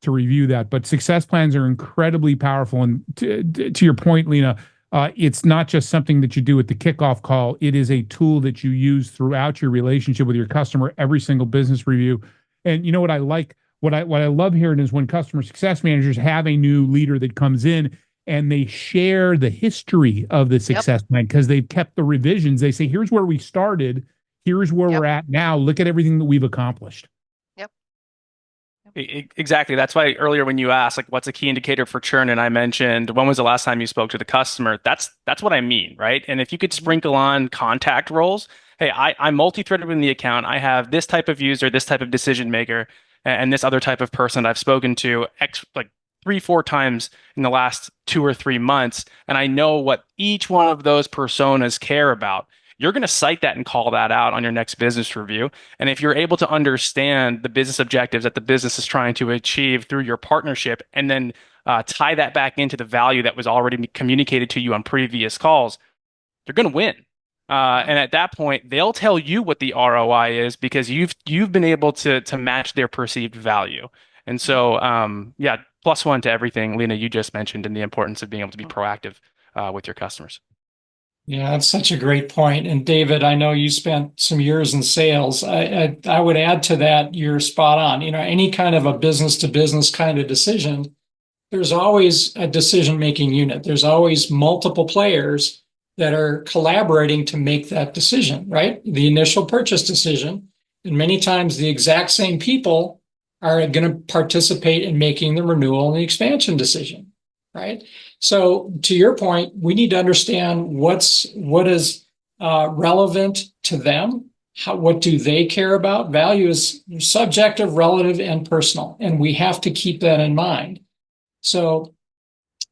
to review that. But success plans are incredibly powerful. And to your point, Leana, it's not just something that you do at the kickoff call. It is a tool that you use throughout your relationship with your customer, every single business review. And you know what I like, what I love hearing is when customer success managers have a new leader that comes in and they share the history of the success plan, because they've kept the revisions. They say, here's where we started. Here's where we're at now. Look at everything that we've accomplished. Exactly. That's why earlier when you asked, like, what's a key indicator for churn? And I mentioned, when was the last time you spoke to the customer? That's what I mean, right? And if you could sprinkle on contact roles, hey, I'm multi-threaded in the account. I have this type of user, this type of decision maker, and this other type of person I've spoken to like 3-4 times in the last 2 or 3 months. And I know what each one of those personas care about. You're going to cite that and call that out on your next business review. And if you're able to understand the business objectives that the business is trying to achieve through your partnership, and then tie that back into the value that was already communicated to you on previous calls, you're going to win. And at that point, they'll tell you what the ROI is, because you've been able to match their perceived value. And so, +1 to everything, Leana, you just mentioned, and the importance of being able to be proactive with your customers. Yeah, that's such a great point. And David, I know you spent some years in sales. I would add to that, you're spot on. You know, any kind of a business to business kind of decision, there's always a decision-making unit. There's always multiple players that are collaborating to make that decision, right? The initial purchase decision. And many times the exact same people are going to participate in making the renewal and the expansion decision, right? So to your point, we need to understand what is relevant to them. What do they care about? Value is subjective, relative, and personal, and we have to keep that in mind. So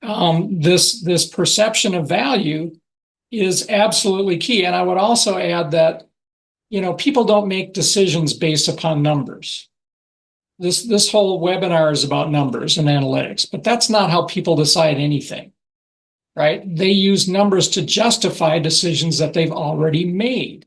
this perception of value is absolutely key. And I would also add that, you know, people don't make decisions based upon numbers. This whole webinar is about numbers and analytics, but that's not how people decide anything, right? They use numbers to justify decisions that they've already made.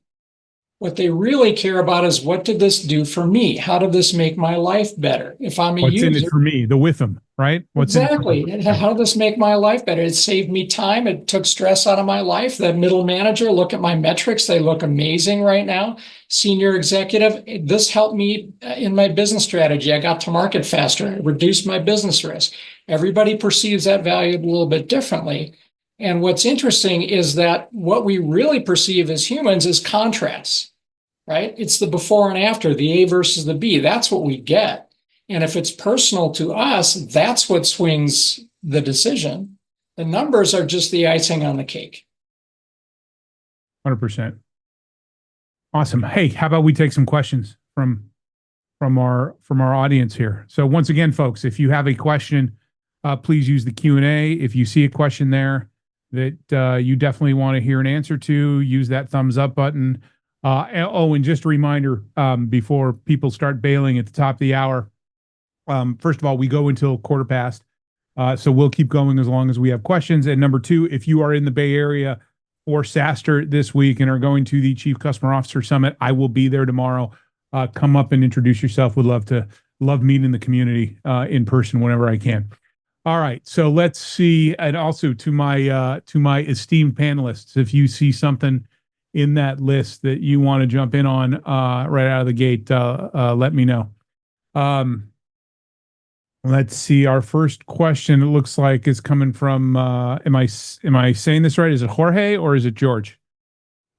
What they really care about is, what did this do for me? How did this make my life better? If I'm a What's user, in it for me? The with them, right? What's exactly. And how did this make my life better? It saved me time. It took stress out of my life. That middle manager, look at my metrics. They look amazing right now. Senior executive, this helped me in my business strategy. I got to market faster. I reduced my business risk. Everybody perceives that value a little bit differently. And what's interesting is that what we really perceive as humans is contrasts, right? It's the before and after, the A versus the B. That's what we get. And if it's personal to us, that's what swings the decision. The numbers are just the icing on the cake. 100%. Awesome. Hey, how about we take some questions from our audience here? So once again, folks, if you have a question, please use the Q&A. If you see a question there that you definitely want to hear an answer to, use that thumbs up button. And just a reminder, before people start bailing at the top of the hour, first of all, we go until 1:15. So we'll keep going as long as we have questions. And number 2, if you are in the Bay Area or SaaStr this week and are going to the Chief Customer Officer Summit, I will be there tomorrow. Come up and introduce yourself. Would love meeting the community in person whenever I can. All right, so let's see. And also to my esteemed panelists, if you see something in that list that you want to jump in on right out of the gate, let me know. Let's see. Our first question, it looks like, is coming from. Am I saying this right? Is it Jorge or is it George?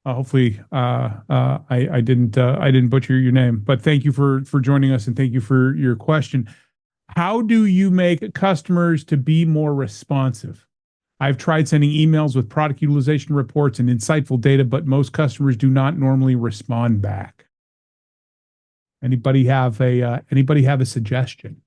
Hopefully, I didn't butcher your name. But thank you for joining us and thank you for your question. How do you make customers to be more responsive? I've tried sending emails with product utilization reports and insightful data, but most customers do not normally respond back. Anybody have a suggestion?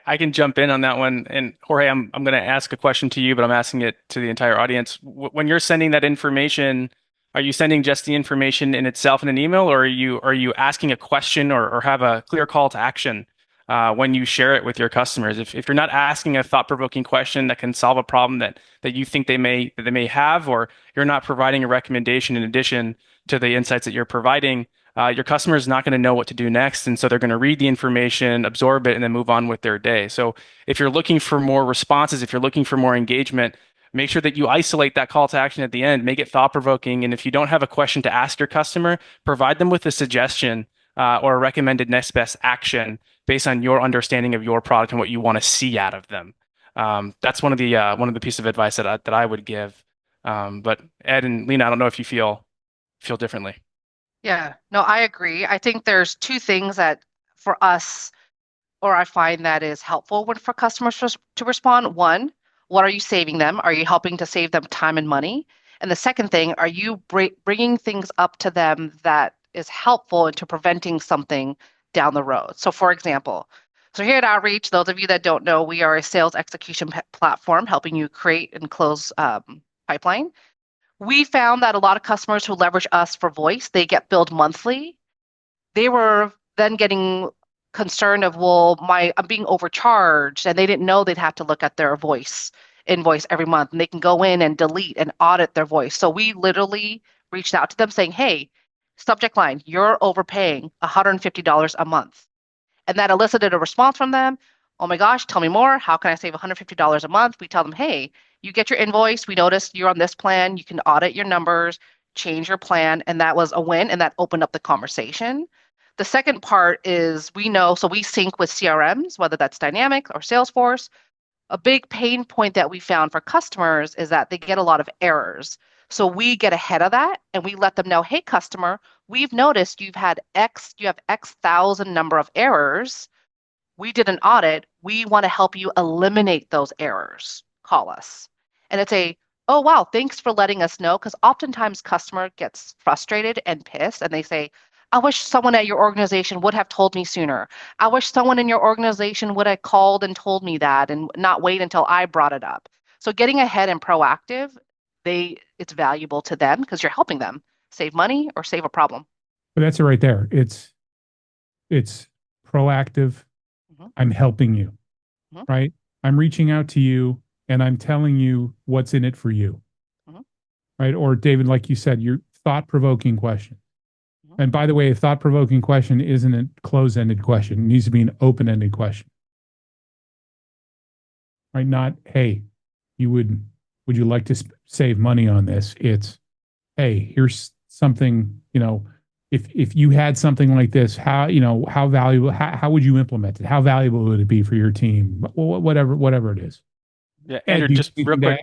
I can jump in on that one. And Jorge, I'm going to ask a question to you, but I'm asking it to the entire audience. When you're sending that information, are you sending just the information in itself in an email, or are you asking a question or have a clear call to action when you share it with your customers? If you're not asking a thought-provoking question that can solve a problem that you think they may have, or you're not providing a recommendation in addition to the insights that you're providing, your customer is not going to know what to do next. And so they're going to read the information, absorb it, and then move on with their day. So if you're looking for more responses, if you're looking for more engagement, make sure that you isolate that call to action at the end, make it thought-provoking. And if you don't have a question to ask your customer, provide them with a suggestion or a recommended next best action based on your understanding of your product and what you want to see out of them. That's one of the pieces of advice that I would give. But Ed and Leana, I don't know if you feel differently. Yeah, no, I agree. I think there's two things that for us, or I find that is helpful when for customers to respond. One, what are you saving them? Are you helping to save them time and money? And the second thing, are you bringing things up to them that is helpful into preventing something down the road? So for example, so here at Outreach, those of you that don't know, we are a sales execution platform helping you create and close pipeline. We found that a lot of customers who leverage us for voice, they get billed monthly. They were then getting concerned of, well, I'm being overcharged, and they didn't know they'd have to look at their voice invoice every month, and they can go in and delete and audit their voice. So we literally reached out to them saying, hey, subject line, you're overpaying $150 a month. And that elicited a response from them. Oh my gosh, tell me more. How can I save $150 a month? We tell them, hey, you get your invoice. We noticed you're on this plan. You can audit your numbers, change your plan. And that was a win. And that opened up the conversation. The second part is we know, so we sync with CRMs, whether that's Dynamics or Salesforce. A big pain point that we found for customers is that they get a lot of errors. So we get ahead of that and we let them know, hey, customer, we've noticed you have X thousand number of errors. We did an audit. We want to help you eliminate those errors. Call us. And it's oh, wow, thanks for letting us know. Because oftentimes customer gets frustrated and pissed and they say, I wish someone at your organization would have told me sooner. I wish someone in your organization would have called and told me that and not wait until I brought it up. So getting ahead and proactive, it's valuable to them because you're helping them save money or save a problem. But that's it right there. It's proactive. I'm helping you, right? I'm reaching out to you and I'm telling you what's in it for you, right? Or David, like you said, your thought-provoking question. And by the way, a thought-provoking question isn't a closed-ended question. It needs to be an open-ended question, right? Not, hey, would you like to save money on this? It's, hey, here's something, if you had something like this, how valuable, how would you implement it? How valuable would it be for your team? Whatever it is. Yeah, Andrew, just real quick.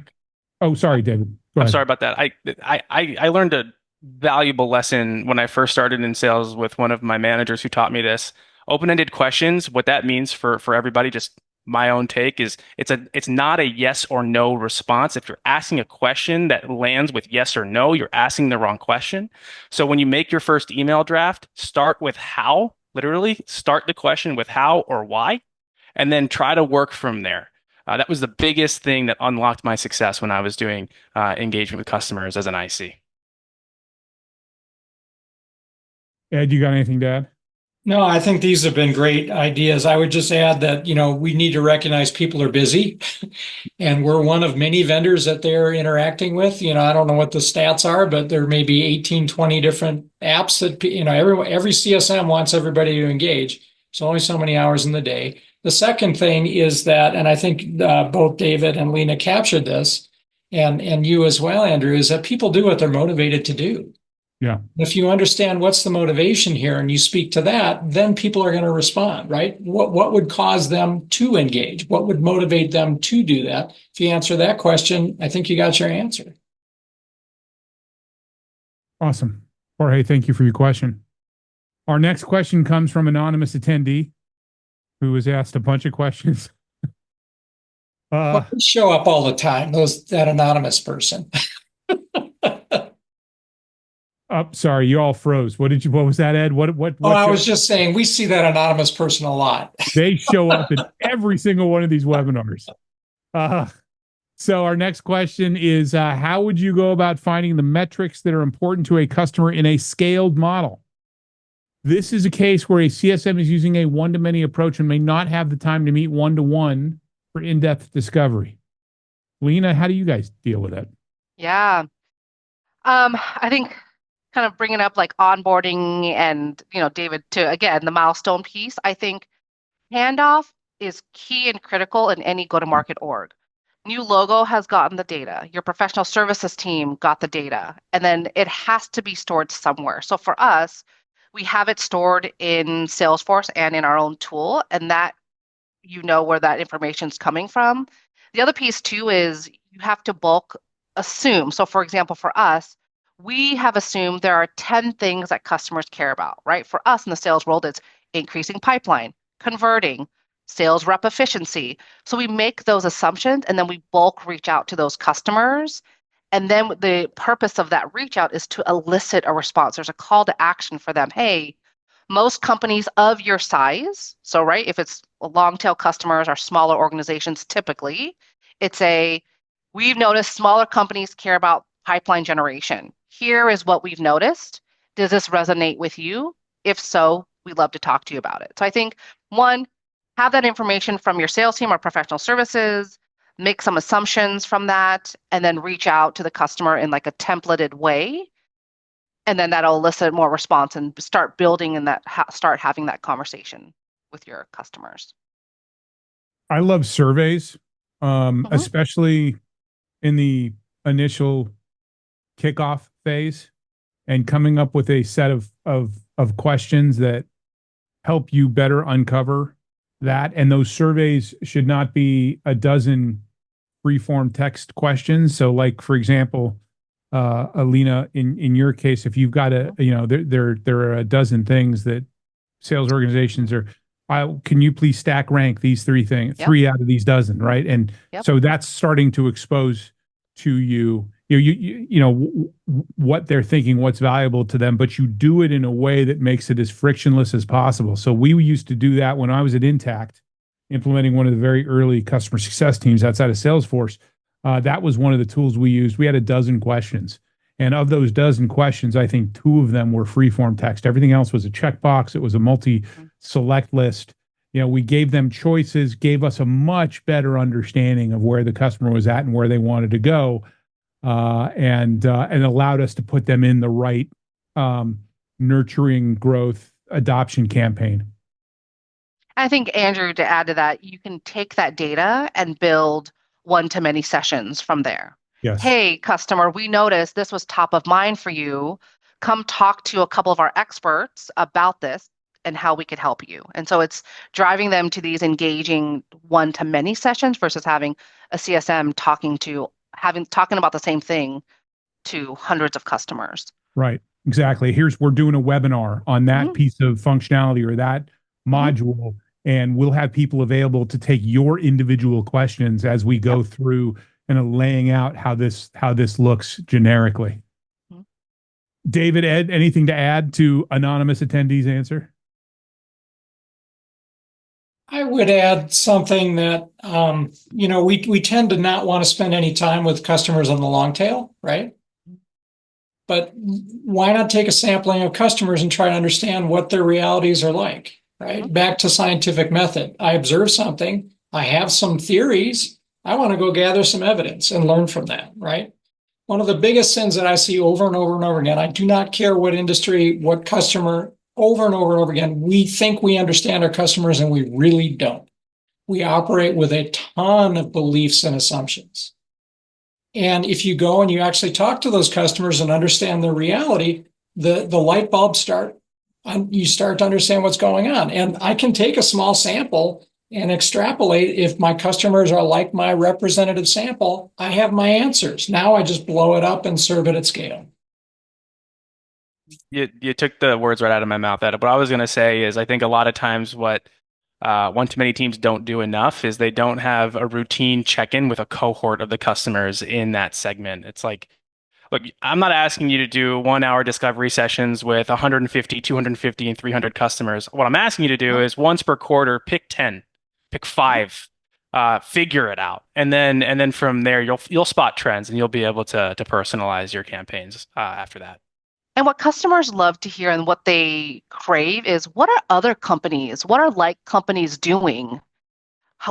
Oh, sorry, David. I'm sorry about that. I learned a valuable lesson when I first started in sales with one of my managers who taught me this. Open-ended questions, what that means for everybody, just my own take is it's not a yes or no response. If you're asking a question that lands with yes or no, you're asking the wrong question. So when you make your first email draft, start with how, literally start the question with how or why, and then try to work from there. That was the biggest thing that unlocked my success when I was doing engagement with customers as an IC. Ed, you got anything to add? No, I think these have been great ideas. I would just add that, we need to recognize people are busy and we're one of many vendors that they're interacting with. I don't know what the stats are, but there may be 18, 20 different apps that, every CSM wants everybody to engage. There's only so many hours in the day. The second thing is that, and I think both David and Leana captured this, and you as well, Andrew, is that people do what they're motivated to do. Yeah. If you understand what's the motivation here and you speak to that, then people are going to respond, right? What would cause them to engage? What would motivate them to do that? If you answer that question, I think you got your answer. Awesome. Jorge, thank you for your question. Our next question comes from anonymous attendee who was asked a bunch of questions. Well, they show up all the time, that anonymous person. Sorry, you all froze. What was that, Ed? I was just saying, we see that anonymous person a lot. They show up in every single one of these webinars. So our next question is, how would you go about finding the metrics that are important to a customer in a scaled model? This is a case where a CSM is using a one-to-many approach and may not have the time to meet one-to-one for in-depth discovery. Leana, how do you guys deal with it? Yeah. I think kind of bringing up like onboarding and, David, to, again, the milestone piece, I think handoff is key and critical in any go-to-market org. New logo has gotten the data. Your professional services team got the data, and then it has to be stored somewhere. So for us, we have it stored in Salesforce and in our own tool, and that where that information is coming from. The other piece too is you have to bulk assume. So for example, for us, we have assumed there are 10 things that customers care about, right? For us in the sales world, it's increasing pipeline, converting, sales rep efficiency. So we make those assumptions and then we bulk reach out to those customers. And then the purpose of that reach out is to elicit a response. There's a call to action for them. Hey, most companies of your size, so right, if it's long tail customers or smaller organizations, typically, we've noticed smaller companies care about pipeline generation. Here is what we've noticed. Does this resonate with you? If so, we'd love to talk to you about it. So I think, one, have that information from your sales team or professional services, make some assumptions from that, and then reach out to the customer in like a templated way. And then that'll elicit more response and start building and start having that conversation with your customers. I love surveys, especially in the initial kickoff phase, and coming up with a set of questions that help you better uncover that. And those surveys should not be a dozen free-form text questions. So, like for example, Leana, in your case, if you've got there are a dozen things that sales organizations are, can you please stack rank these three things, Yep. 3 out of these dozen, right? And so that's starting to expose to you what they're thinking, what's valuable to them, but you do it in a way that makes it as frictionless as possible. So we used to do that when I was at Intact, implementing one of the very early customer success teams outside of Salesforce. That was one of the tools we used. We had a dozen questions. And of those dozen questions, I think 2 of them were free-form text. Everything else was a checkbox. It was a multi-select list. We gave them choices, gave us a much better understanding of where the customer was at and where they wanted to go, and allowed us to put them in the right nurturing growth adoption campaign. I think, Andrew, to add to that, you can take that data and build one-to-many sessions from there. Yes. Hey, customer, we noticed this was top of mind for you. Come talk to a couple of our experts about this and how we could help you. And so it's driving them to these engaging one-to-many sessions versus having a CSM talking about the same thing to hundreds of customers. Right. Exactly. We're doing a webinar on that piece of functionality or that module, and we'll have people available to take your individual questions as we go through and laying out how this looks generically. David, Ed, anything to add to anonymous attendees' answer? I would add something that, we tend to not want to spend any time with customers on the long tail, right? But why not take a sampling of customers and try to understand what their realities are like, right? Back to scientific method. I observe something. I have some theories. I want to go gather some evidence and learn from that, right? One of the biggest sins that I see over and over and over again, I do not care what industry, what customer, over and over and over again, we think we understand our customers and we really don't. We operate with a ton of beliefs and assumptions. And if you go and you actually talk to those customers and understand their reality, the light bulbs start, you start to understand what's going on. And I can take a small sample and extrapolate. If my customers are like my representative sample, I have my answers. Now I just blow it up and serve it at scale. You took the words right out of my mouth. What I was going to say is I think a lot of times what one too many teams don't do enough is they don't have a routine check-in with a cohort of the customers in that segment. It's like, look, I'm not asking you to do 1 hour discovery sessions with 150, 250, and 300 customers. What I'm asking you to do is once per quarter, pick 10, pick 5, figure it out, and then from there you'll spot trends and you'll be able to personalize your campaigns after that. And what customers love to hear and what they crave is what are other companies, what are like companies doing?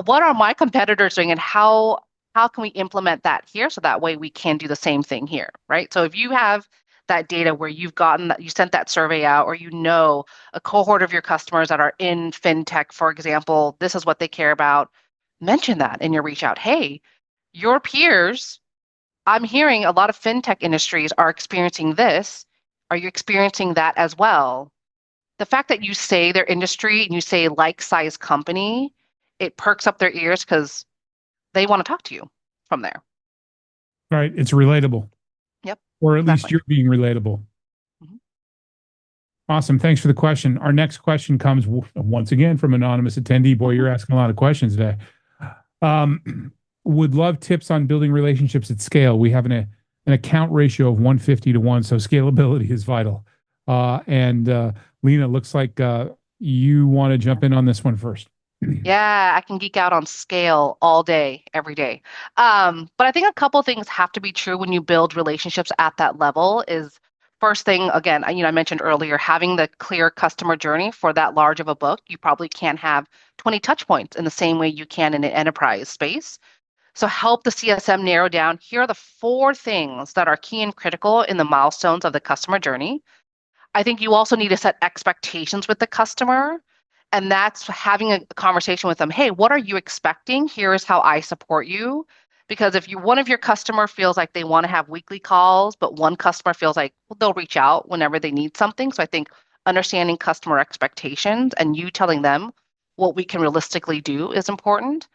What are my competitors doing and how can we implement that here so that way we can do the same thing here, right? So if you have that data where you've gotten that, you sent that survey out, or you know a cohort of your customers that are in fintech, for example, this is what they care about, mention that in your reach out. Hey, your peers, I'm hearing a lot of fintech industries are experiencing this. Are you experiencing that as well? The fact that you say their industry and you say like size company, it perks up their ears because they want to talk to you from there. Right. It's relatable. Yep. Or at least you're being relatable. Mhm. Awesome. Thanks for the question. Our next question comes once again from anonymous attendee. Boy, you're asking a lot of questions today. Would love tips on building relationships at scale. We have an account ratio of 150 to 1, so scalability is vital. And Leana, looks like you want to jump in on this one first. Yeah, I can geek out on scale all day, every day. But I think a couple things have to be true when you build relationships at that level is first thing, again, I mentioned earlier, having the clear customer journey for that large of a book. You probably can't have 20 touch points in the same way you can in an enterprise space. So help the CSM narrow down. Here are the 4 things that are key and critical in the milestones of the customer journey. I think you also need to set expectations with the customer. And that's having a conversation with them. Hey, what are you expecting? Here is how I support you. Because if one of your customer feels like they want to have weekly calls, but one customer feels like they'll reach out whenever they need something. So I think understanding customer expectations and you telling them what we can realistically do is important.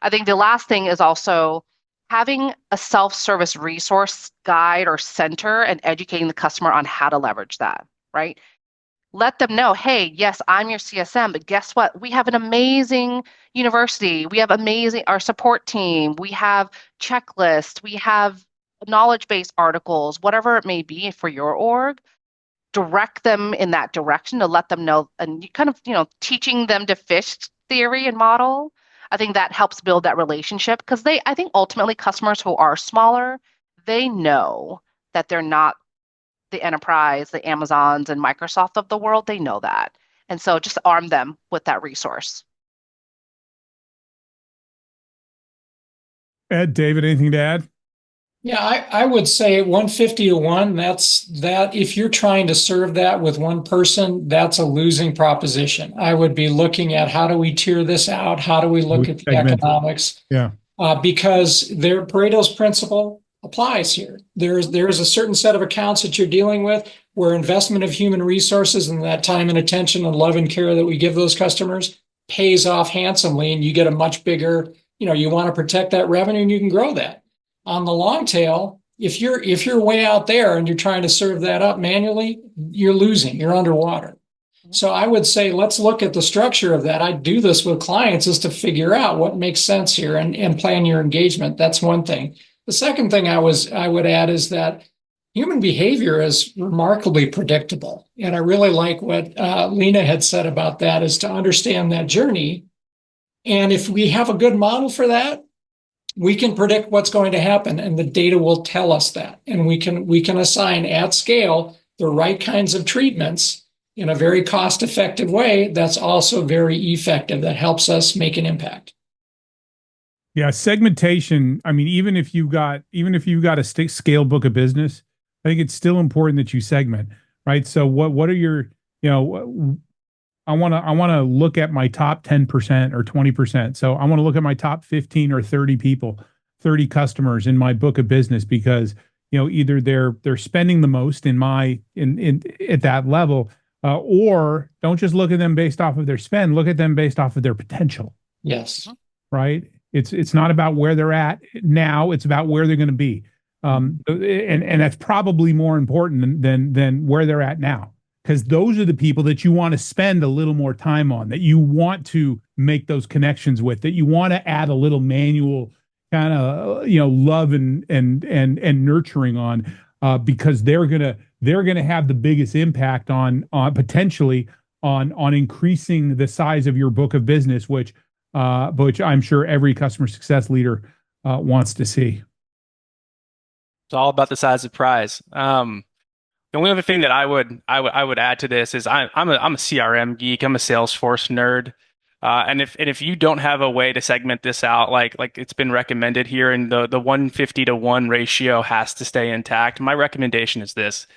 I think the last thing is also having a self-service resource guide or center and educating the customer on how to leverage that, right? Let them know, hey, yes, I'm your CSM, but guess what? We have an amazing university. We have our support team. We have checklists. We have knowledge-based articles, whatever it may be for your org. Direct them in that direction to let them know, and you kind of, teaching them to fish theory and model. I think that helps build that relationship because I think ultimately customers who are smaller, they know that they're not the enterprise, the Amazons and Microsoft of the world. They know that. And so just arm them with that resource. Ed, David, anything to add? Yeah, I would say 150 to 1. That's that. If you're trying to serve that with one person, that's a losing proposition. I would be looking at how do we tier this out? How do we look at the economics? Yeah. Because Pareto's principle applies here. There's a certain set of accounts that you're dealing with where investment of human resources and that time and attention and love and care that we give those customers pays off handsomely, and you get a much bigger, you want to protect that revenue and you can grow that. On the long tail, if you're way out there and you're trying to serve that up manually, you're losing, you're underwater. So I would say, let's look at the structure of that. I do this with clients is to figure out what makes sense here and plan your engagement. That's one thing. The second thing I would add is that human behavior is remarkably predictable. And I really like what Leana had said about that, is to understand that journey. And if we have a good model for that, we can predict what's going to happen, and the data will tell us that. And we can assign at scale the right kinds of treatments in a very cost-effective way that's also very effective, that helps us make an impact. Yeah, segmentation. I mean, even if you've got a scale book of business, I think it's still important that you segment, right? So what are your, I want to look at my top 10% or 20%. So I want to look at my top 15 or 30 people. 30 customers in my book of business because, either they're spending the most in at that level, or don't just look at them based off of their spend, look at them based off of their potential. Yes. Right. It's not about where they're at now. It's about where they're going to be. And that's probably more important than where they're at now, because those are the people that you want to spend a little more time on, that you want to make those connections with, that you want to add a little manual kind of love and nurturing on, because they're gonna have the biggest impact on potentially on increasing the size of your book of business, which I'm sure every customer success leader wants to see. It's all about the size of prize. The only other thing that I would add to this is I'm a CRM geek. I'm a Salesforce nerd. And if you don't have a way to segment this out, like it's been recommended here, and the 150-to-1 ratio has to stay intact, my recommendation is this: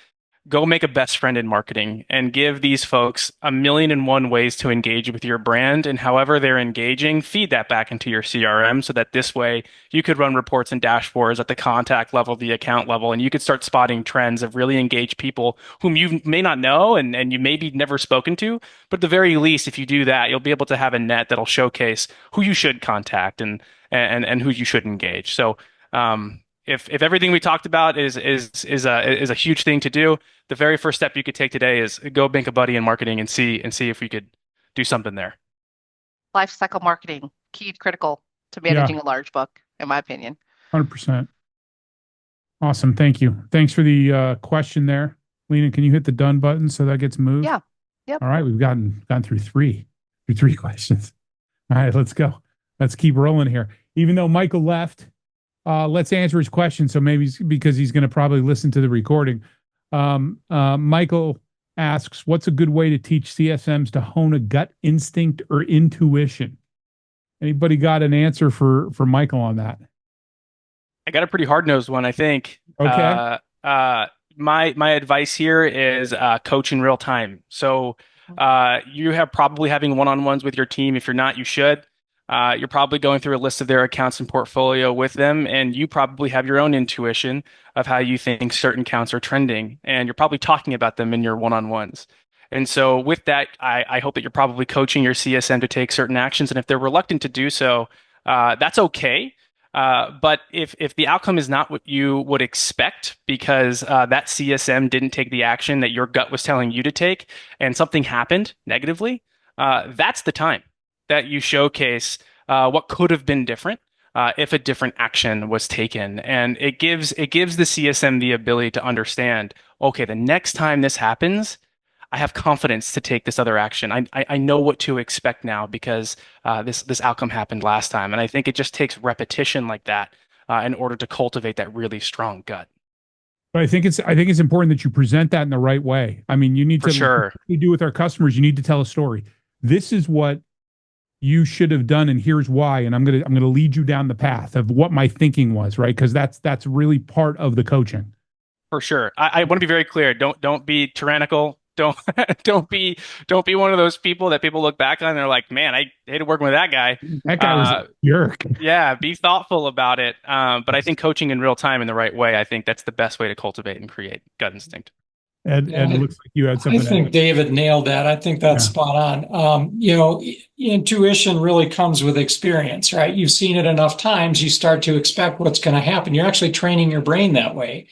go make a best friend in marketing and give these folks 1,000,001 ways to engage with your brand. And however they're engaging, feed that back into your CRM so that this way you could run reports and dashboards at the contact level, the account level, and you could start spotting trends of really engaged people whom you may not know and you maybe never spoken to. But at the very least, if you do that, you'll be able to have a net that'll showcase who you should contact and who you should engage. So, if everything we talked about is a huge thing to do, the very first step you could take today is go bank a buddy in marketing and see if we could do something there. Life cycle marketing, key critical to managing a large book, in my opinion. 100%. Awesome. Thank you. Thanks for the question there. Leana, can you hit the done button so that gets moved? Yeah. Yep. All right. We've gone through three questions. All right, let's go. Let's keep rolling here. Even though Michael left, let's answer his question. So maybe because he's going to probably listen to the recording. Michael asks, what's a good way to teach CSMs to hone a gut instinct or intuition? Anybody got an answer for Michael on that? I got a pretty hard-nosed one, I think. Okay. My advice here is coach in real time. So you have probably having one-on-ones with your team. If you're not, you should. You're probably going through a list of their accounts and portfolio with them, and you probably have your own intuition of how you think certain accounts are trending, and you're probably talking about them in your one-on-ones. And so with that, I hope that you're probably coaching your CSM to take certain actions, and if they're reluctant to do so, that's okay. But if the outcome is not what you would expect because that CSM didn't take the action that your gut was telling you to take, and something happened negatively, that's the time that you showcase what could have been different if a different action was taken. And it gives the CSM the ability to understand, okay, the next time this happens, I have confidence to take this other action. I know what to expect now because this outcome happened last time. And I think it just takes repetition like that in order to cultivate that really strong gut. But I think it's important that you present that in the right way. I mean, you need to, sure. you do with our customers, you need to tell a story. This is what you should have done, and here's why. And I'm gonna lead you down the path of what my thinking was, right? Because that's really part of the coaching. For sure. I want to be very clear. Don't be tyrannical. Don't be one of those people that people look back on and they're like, man, I hated working with that guy. That guy was a jerk. Yeah, be thoughtful about it. But I think coaching in real time in the right way, I think that's the best way to cultivate and create gut instinct. And it looks like you had something. I think David nailed that. I think that's spot on. Intuition really comes with experience, right? You've seen it enough times, you start to expect what's going to happen. You're actually training your brain that way.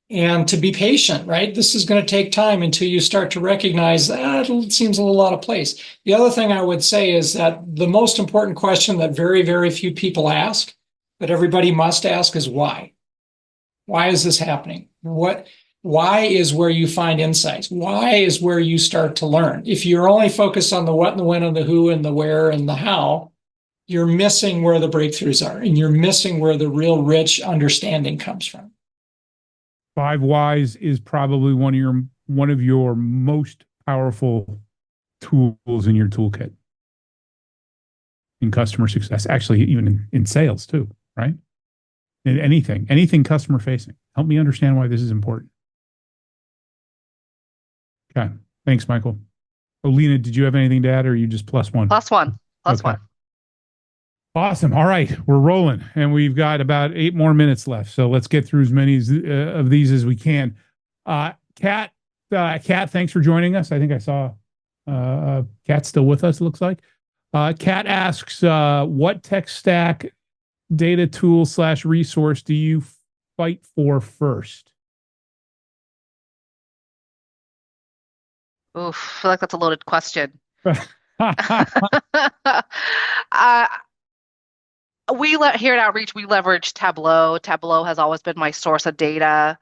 And to be patient, right? This is going to take time until you start to recognize that it seems a little out of place. The other thing I would say is that the most important question that very, very few people ask, but everybody must ask, is why? Why is this happening? Why is where you find insights? Why is where you start to learn? If you're only focused on the what and the when and the who and the where and the how, you're missing where the breakthroughs are, and you're missing where the real rich understanding comes from. 5 whys is probably one of your most powerful tools in your toolkit in customer success. Actually, even in sales too, right? In anything customer facing. Help me understand why this is important. Okay. Thanks, Michael. Leana, did you have anything to add, or are you just +1? +1. +1. Awesome. All right, we're rolling, and we've got about 8 more minutes left. So let's get through as many of these as we can. Kat, thanks for joining us. I think I saw Kat's still with us. It looks like. Kat asks, "What tech stack, data tool / resource do you fight for first?" Oof, I feel like that's a loaded question. Here at Outreach, we leverage Tableau. Tableau has always been my source of data.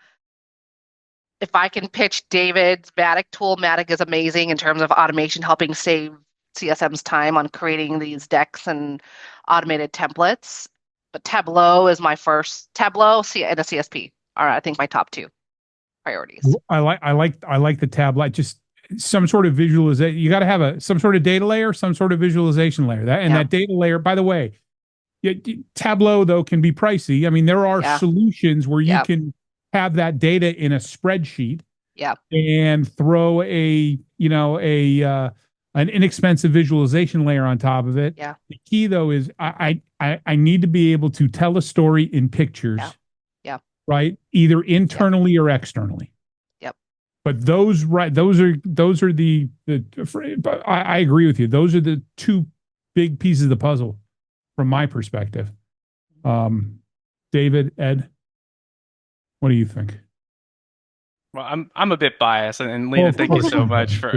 If I can pitch David's Matic tool, Matic is amazing in terms of automation, helping save CSM's time on creating these decks and automated templates. But Tableau is my first. Tableau and a CSP are, I think, my top two priorities. I like the tablet. Just some sort of visualization. You got to have some sort of data layer, some sort of visualization layer. That data layer, by the way, Tableau though can be pricey. I mean, there are solutions where you can have that data in a spreadsheet, and throw an inexpensive visualization layer on top of it. Yeah. The key though is I need to be able to tell a story in pictures. Yeah. Right, either internally or externally. Yep. But those are the I agree with you. Those are the two big pieces of the puzzle from my perspective. David, Ed, what do you think? Well, I'm a bit biased, and Leana, thank you so much for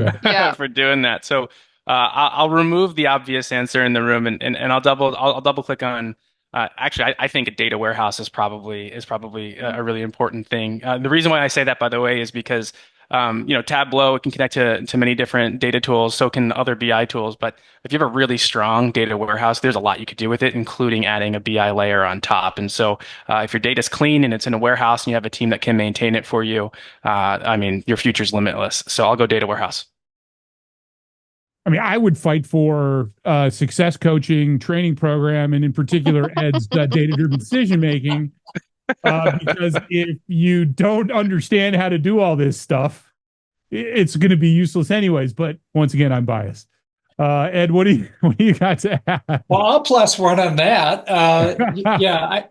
for doing that. So I'll remove the obvious answer in the room, and I'll double click on. Actually, I think a data warehouse is probably a really important thing. The reason why I say that, by the way, is because Tableau can connect to many different data tools. So can other BI tools. But if you have a really strong data warehouse, there's a lot you could do with it, including adding a BI layer on top. And so if your data's clean and it's in a warehouse and you have a team that can maintain it for you, your future's limitless. So I'll go data warehouse. I mean, I would fight for success coaching training program, and in particular, Ed's data-driven decision making, because if you don't understand how to do all this stuff, it's going to be useless anyways. But once again, I'm biased. Ed, what do you got to add? Well, I'll plus one on that.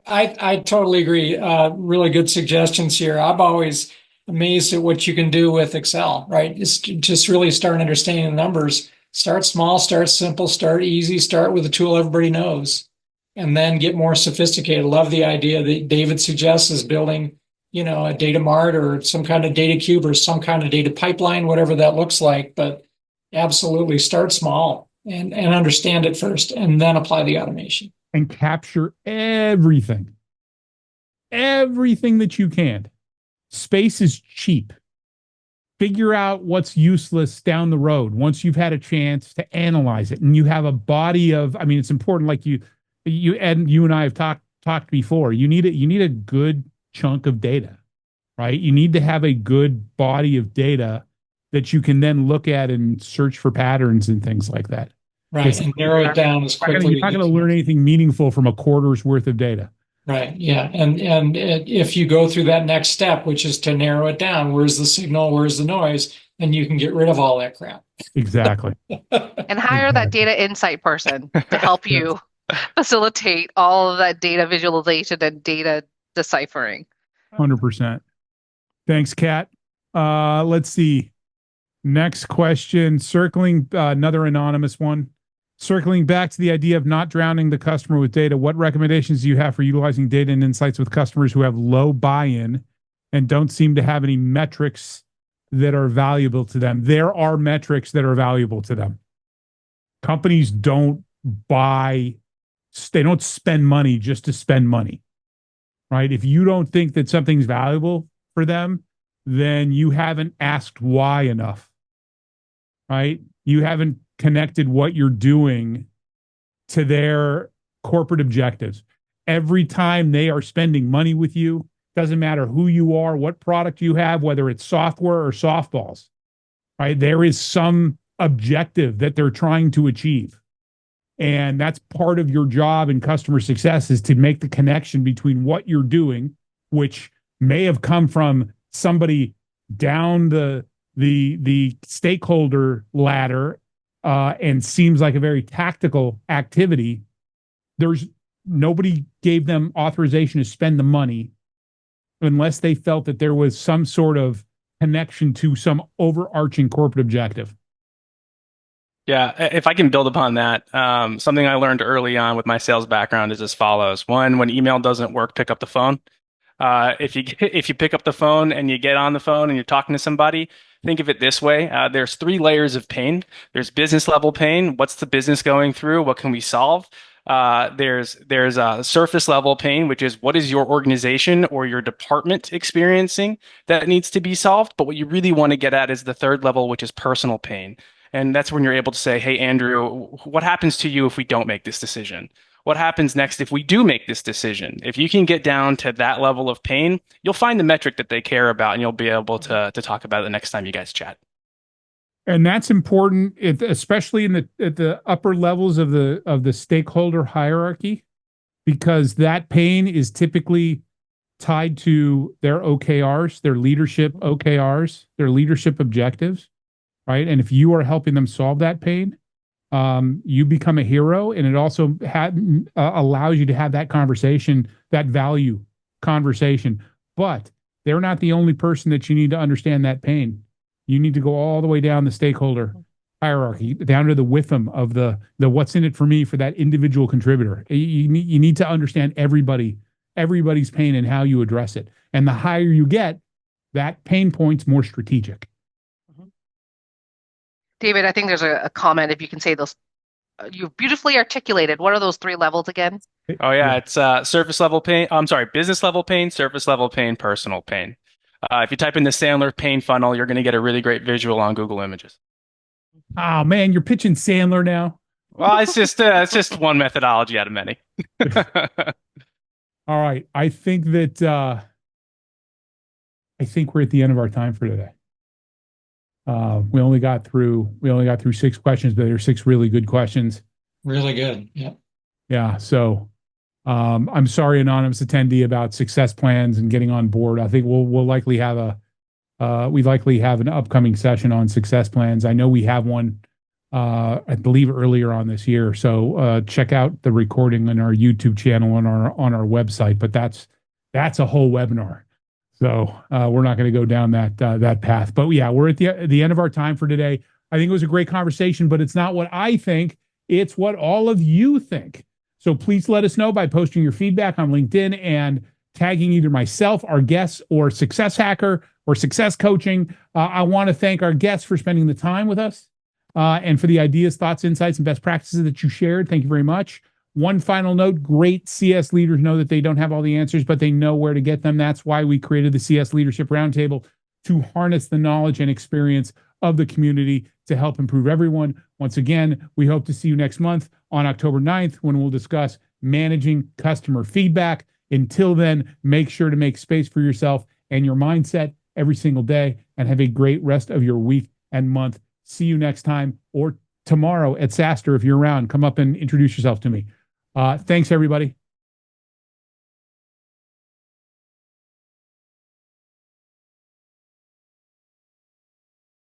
I totally agree. Really good suggestions here. I'm always amazed at what you can do with Excel, right? It's just really start understanding the numbers. Start small, start simple, start easy, start with a tool everybody knows, and then get more sophisticated. Love the idea that David suggests is building, a data mart or some kind of data cube or some kind of data pipeline, whatever that looks like. But absolutely start small and understand it first, and then apply the automation. And capture everything that you can. Space is cheap. Figure out what's useless down the road once you've had a chance to analyze it, and you have a body of. I mean, it's important. Like you and I have talked before. You need a good chunk of data, right? You need to have a good body of data that you can then look at and search for patterns and things like that. Right, and narrow it down as quickly. You're not going to learn anything meaningful from a quarter's worth of data. Right. Yeah. And if you go through that next step, which is to narrow it down, where's the signal, where's the noise, then you can get rid of all that crap. Exactly. And hire that data insight person to help you facilitate all of that data visualization and data deciphering. 100%. Thanks, Kat. Let's see. Next question, circling another anonymous one. Circling back to the idea of not drowning the customer with data, what recommendations do you have for utilizing data and insights with customers who have low buy-in and don't seem to have any metrics that are valuable to them? There are metrics that are valuable to them. Companies don't they don't spend money just to spend money, right? If you don't think that something's valuable for them, then you haven't asked why enough, right? You haven't connected what you're doing to their corporate objectives. Every time they are spending money with you, doesn't matter who you are, what product you have, whether it's software or softballs, right? There is some objective that they're trying to achieve. And that's part of your job in customer success, is to make the connection between what you're doing, which may have come from somebody down the stakeholder ladder, and seems like a very tactical activity, nobody gave them authorization to spend the money unless they felt that there was some sort of connection to some overarching corporate objective. Yeah, if I can build upon that, something I learned early on with my sales background is as follows. One, when email doesn't work, pick up the phone. If you pick up the phone and you get on the phone and you're talking to somebody, think of it this way. There's three layers of pain. There's business level pain. What's the business going through? What can we solve? There's surface level pain, which is what is your organization or your department experiencing that needs to be solved. But what you really want to get at is the third level, which is personal pain. And that's when you're able to say, hey, Andrew, what happens to you if we don't make this decision? What happens next if we do make this decision? If you can get down to that level of pain, you'll find the metric that they care about, and you'll be able to talk about it the next time you guys chat. And that's important, especially at the upper levels of the stakeholder hierarchy, because that pain is typically tied to their OKRs, their leadership OKRs, their leadership objectives, right? And if you are helping them solve that pain, you become a hero, and it also allows you to have that conversation, that value conversation. But they're not the only person that you need to understand that pain. You need to go all the way down the stakeholder hierarchy, down to the WIFM of the what's in it for me for that individual contributor. You need to understand everybody's pain and how you address it. And the higher you get, that pain point's more strategic. David, I think there's a comment, if you can say those. You've beautifully articulated. What are those three levels again? Oh, yeah. It's surface level pain. I'm sorry, business level pain, surface level pain, personal pain. If you type in the Sandler pain funnel, you're going to get a really great visual on Google Images. Oh, man, you're pitching Sandler now. Well, it's just one methodology out of many. All right. I think we're at the end of our time for today. We only got through 6 questions, but they're 6 really good questions. Really good. Yeah. Yeah. So I'm sorry, anonymous attendee, about success plans and getting on board. I think we'll likely have an upcoming session on success plans. I know we have one, I believe earlier on this year. So check out the recording on our YouTube channel on our website. But that's a whole webinar. So we're not going to go down that path. But yeah, we're at the end of our time for today. I think it was a great conversation, but it's not what I think. It's what all of you think. So please let us know by posting your feedback on LinkedIn and tagging either myself, our guests, or Success Hacker or Success Coaching. I want to thank our guests for spending the time with us and for the ideas, thoughts, insights, and best practices that you shared. Thank you very much. One final note, great CS leaders know that they don't have all the answers, but they know where to get them. That's why we created the CS Leadership Roundtable, to harness the knowledge and experience of the community to help improve everyone. Once again, we hope to see you next month on October 9th, when we'll discuss managing customer feedback. Until then, make sure to make space for yourself and your mindset every single day, and have a great rest of your week and month. See you next time, or tomorrow at SaaStr if you're around. Come up and introduce yourself to me. Thanks, everybody.